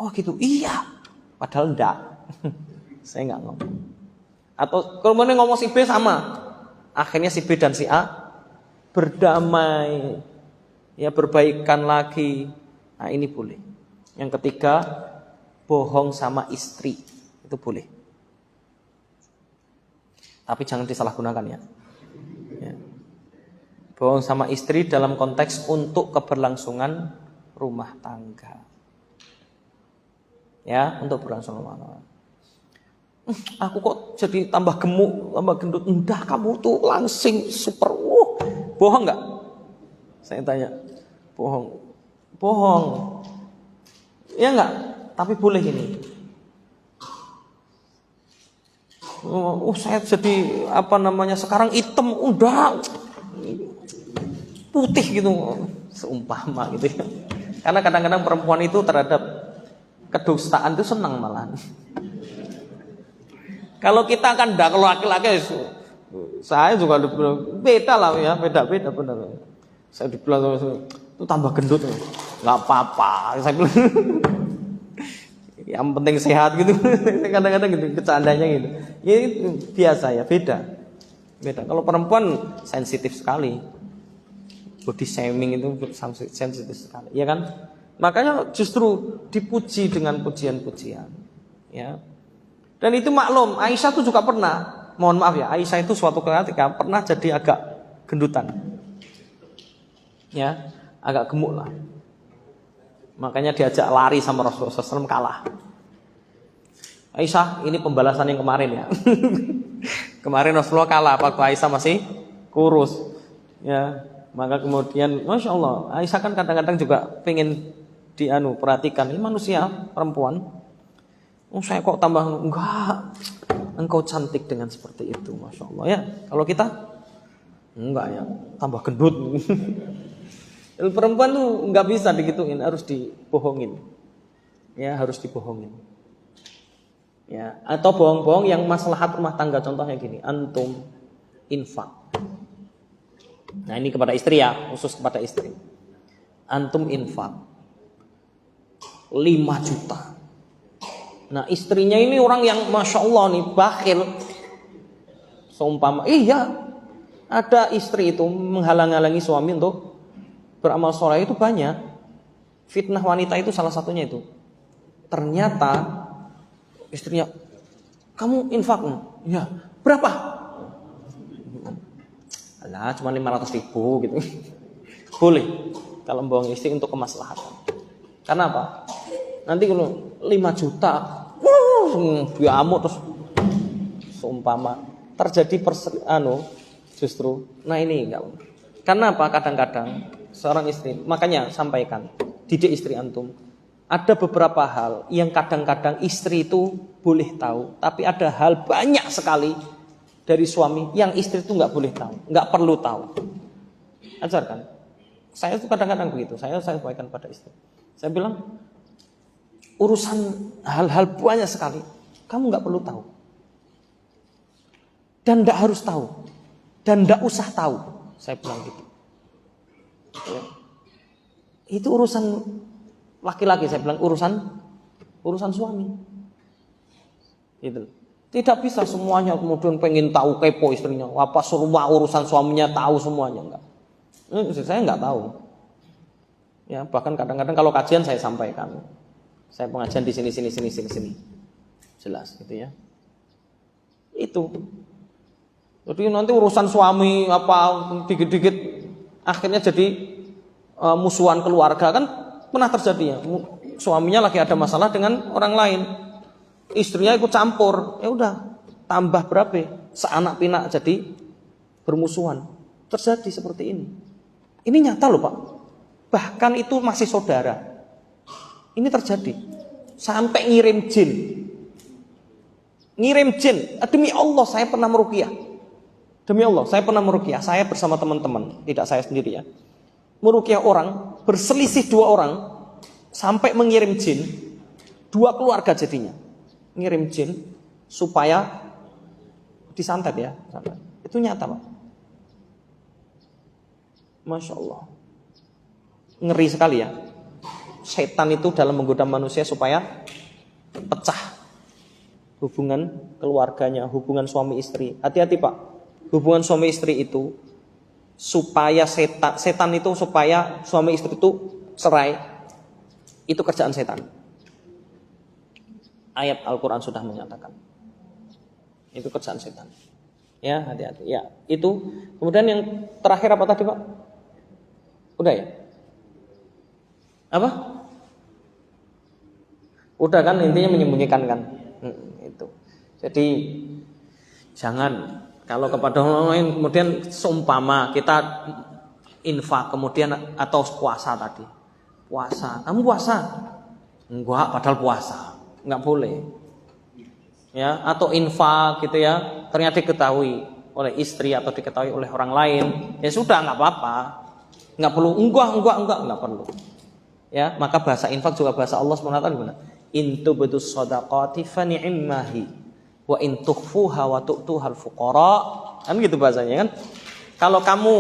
Oh gitu, iya. Padahal enggak. Saya enggak ngomong. Atau kemudian ngomong si B sama. Akhirnya si B dan si A berdamai. Ya, berbaikan lagi. Nah, ini boleh. Yang ketiga, bohong sama istri. Itu boleh. Tapi jangan disalahgunakan ya. Bohong sama istri dalam konteks untuk keberlangsungan rumah tangga. Ya, untuk berlangsungan rumah tangga. Aku kok jadi tambah gemuk, tambah gendut. Enggak, kamu tuh langsing super. Bohong enggak? Saya tanya. Bohong. Ya enggak? Tapi boleh ini. Saya jadi sekarang hitam, udah putih gitu, seumpama gitu ya. Karena kadang-kadang perempuan itu terhadap kedustaan itu senang malahan. Kalau kita kan kalau laki-laki, saya juga beda lah ya, beda benar. Saya dibilang itu tambah gendut, nggak apa-apa. Saya bilang yang penting sehat gitu. Kadang-kadang gitu bercandanya gitu. Ya itu biasa ya, beda. Kalau perempuan sensitif sekali. Body shaming itu sensitif sekali, ya kan? Makanya justru dipuji dengan pujian-pujian, ya. Dan itu maklum, Aisyah itu juga pernah, mohon maaf ya, Aisyah itu suatu ketika pernah jadi agak gendutan, ya, agak gemuk lah. Makanya diajak lari sama Rasulullah SAW, kalah. Aisyah, ini pembalasan yang kemarin ya. Kemarin Rasulullah kalah, waktu Aisyah masih kurus, ya. Maka kemudian, Masya Allah, Aisyah kan kadang-kadang juga pengen perhatikan. Ini manusia, perempuan. Saya kok tambah, enggak. Engkau cantik dengan seperti itu, Masya Allah. Ya, kalau kita, enggak ya, tambah gendut. Perempuan tuh enggak bisa digituin, harus dibohongin. Ya, harus dibohongin. Ya, atau bohong-bohong yang maslahat rumah tangga. Contohnya gini, antum infak. Nah ini kepada istri ya, khusus kepada istri. Antum infak 5 juta. Nah istrinya ini orang yang Masya Allah nih, bakhil. Seumpama, iya, ada istri itu menghalang-halangi suami untuk beramal soleh itu banyak. Fitnah wanita itu salah satunya itu. Ternyata istrinya, kamu infak? Ya, berapa? Lah cuma 500.000 gitu. Boleh kalau membohong istri untuk kemaslahatan. Karena apa? Nanti kalau 5 juta diamuk terus seumpama terjadi justru. Nah ini enggak. Karena apa? Kadang-kadang seorang istri, makanya sampaikan, didik istri antum. Ada beberapa hal yang kadang-kadang istri itu boleh tahu, tapi ada hal banyak sekali dari suami yang istri itu nggak boleh tahu, nggak perlu tahu. Ajarkan. Saya itu kadang-kadang begitu. Saya sampaikan pada istri. Saya bilang urusan hal-hal banyak sekali, kamu nggak perlu tahu dan nggak harus tahu. dan ndak usah tahu. Saya bilang gitu. Ya. Itu urusan laki-laki, saya bilang urusan suami. Gitu. Tidak bisa semuanya kemudian pengen tahu, kepo istrinya. Apa semua urusan suaminya tahu semuanya, enggak. Saya enggak tahu. Ya, bahkan kadang-kadang kalau kajian saya sampaikan. Saya pengajian di sini. Jelas gitu ya. Itu. Jadi nanti urusan suami apa dikit-dikit akhirnya jadi musuhan keluarga, kan pernah terjadi ya. Suaminya lagi ada masalah dengan orang lain. Istrinya ikut campur. Ya udah, tambah berapa? Seanak pinak jadi bermusuhan. Terjadi seperti ini. Ini nyata loh, Pak. Bahkan itu masih saudara. Ini terjadi. Sampai ngirim jin. Demi Allah saya pernah meruqyah. Demi Allah saya pernah meruqyah. Saya bersama teman-teman, tidak saya sendiri ya. Meruqyah orang, berselisih 2 orang, sampai mengirim jin. 2 keluarga jadinya. Ngirim jin supaya disantet ya. Itu nyata, Pak. Masya Allah. Ngeri sekali ya. Setan itu dalam menggoda manusia supaya pecah hubungan keluarganya, hubungan suami istri. Hati-hati, Pak. Hubungan suami istri itu supaya setan itu supaya suami istri itu cerai. Itu kerjaan setan. Ayat Al-Quran sudah menyatakan. Itu kerjaan setan. Ya, hati-hati. Ya, itu. Kemudian yang terakhir apa tadi, Pak? Udah ya? Apa? Udah kan, intinya menyembunyikan kan. Itu. Jadi jangan kalau kepada orang lain kemudian seumpama kita infak kemudian atau puasa tadi. Puasa, kamu puasa? Enggak, padahal puasa. Enggak boleh. Ya, atau infak gitu ya, ternyata diketahui oleh istri atau diketahui oleh orang lain, ya sudah enggak apa-apa. Enggak perlu enggak perlu. Ya, maka bahasa infak juga bahasa Allah SWT gimana? In tubdus shadaqati fa ni'mahi wa in tukhfuha wa tu'tuhal fuqara. Kan gitu bahasanya kan? Kalau kamu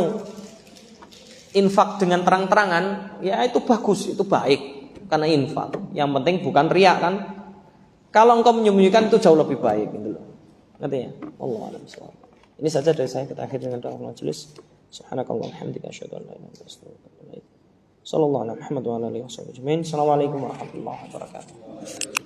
infak dengan terang-terangan, ya itu bagus, itu baik karena infak. Yang penting bukan riya kan? Kalau engkau menyembunyikan itu jauh lebih baik gitu loh. Ngerti ya? Wallahu a'lam bishawab. Ini saja dari saya, kita akhiri dengan doa majelis. Subhanakallahumma wa bihamdika asyhadu an la ilaha illa anta astaghfiruka wa atubu ilaik. Sallallahu alaihi wa sallam. Assalamualaikum warahmatullahi wabarakatuh.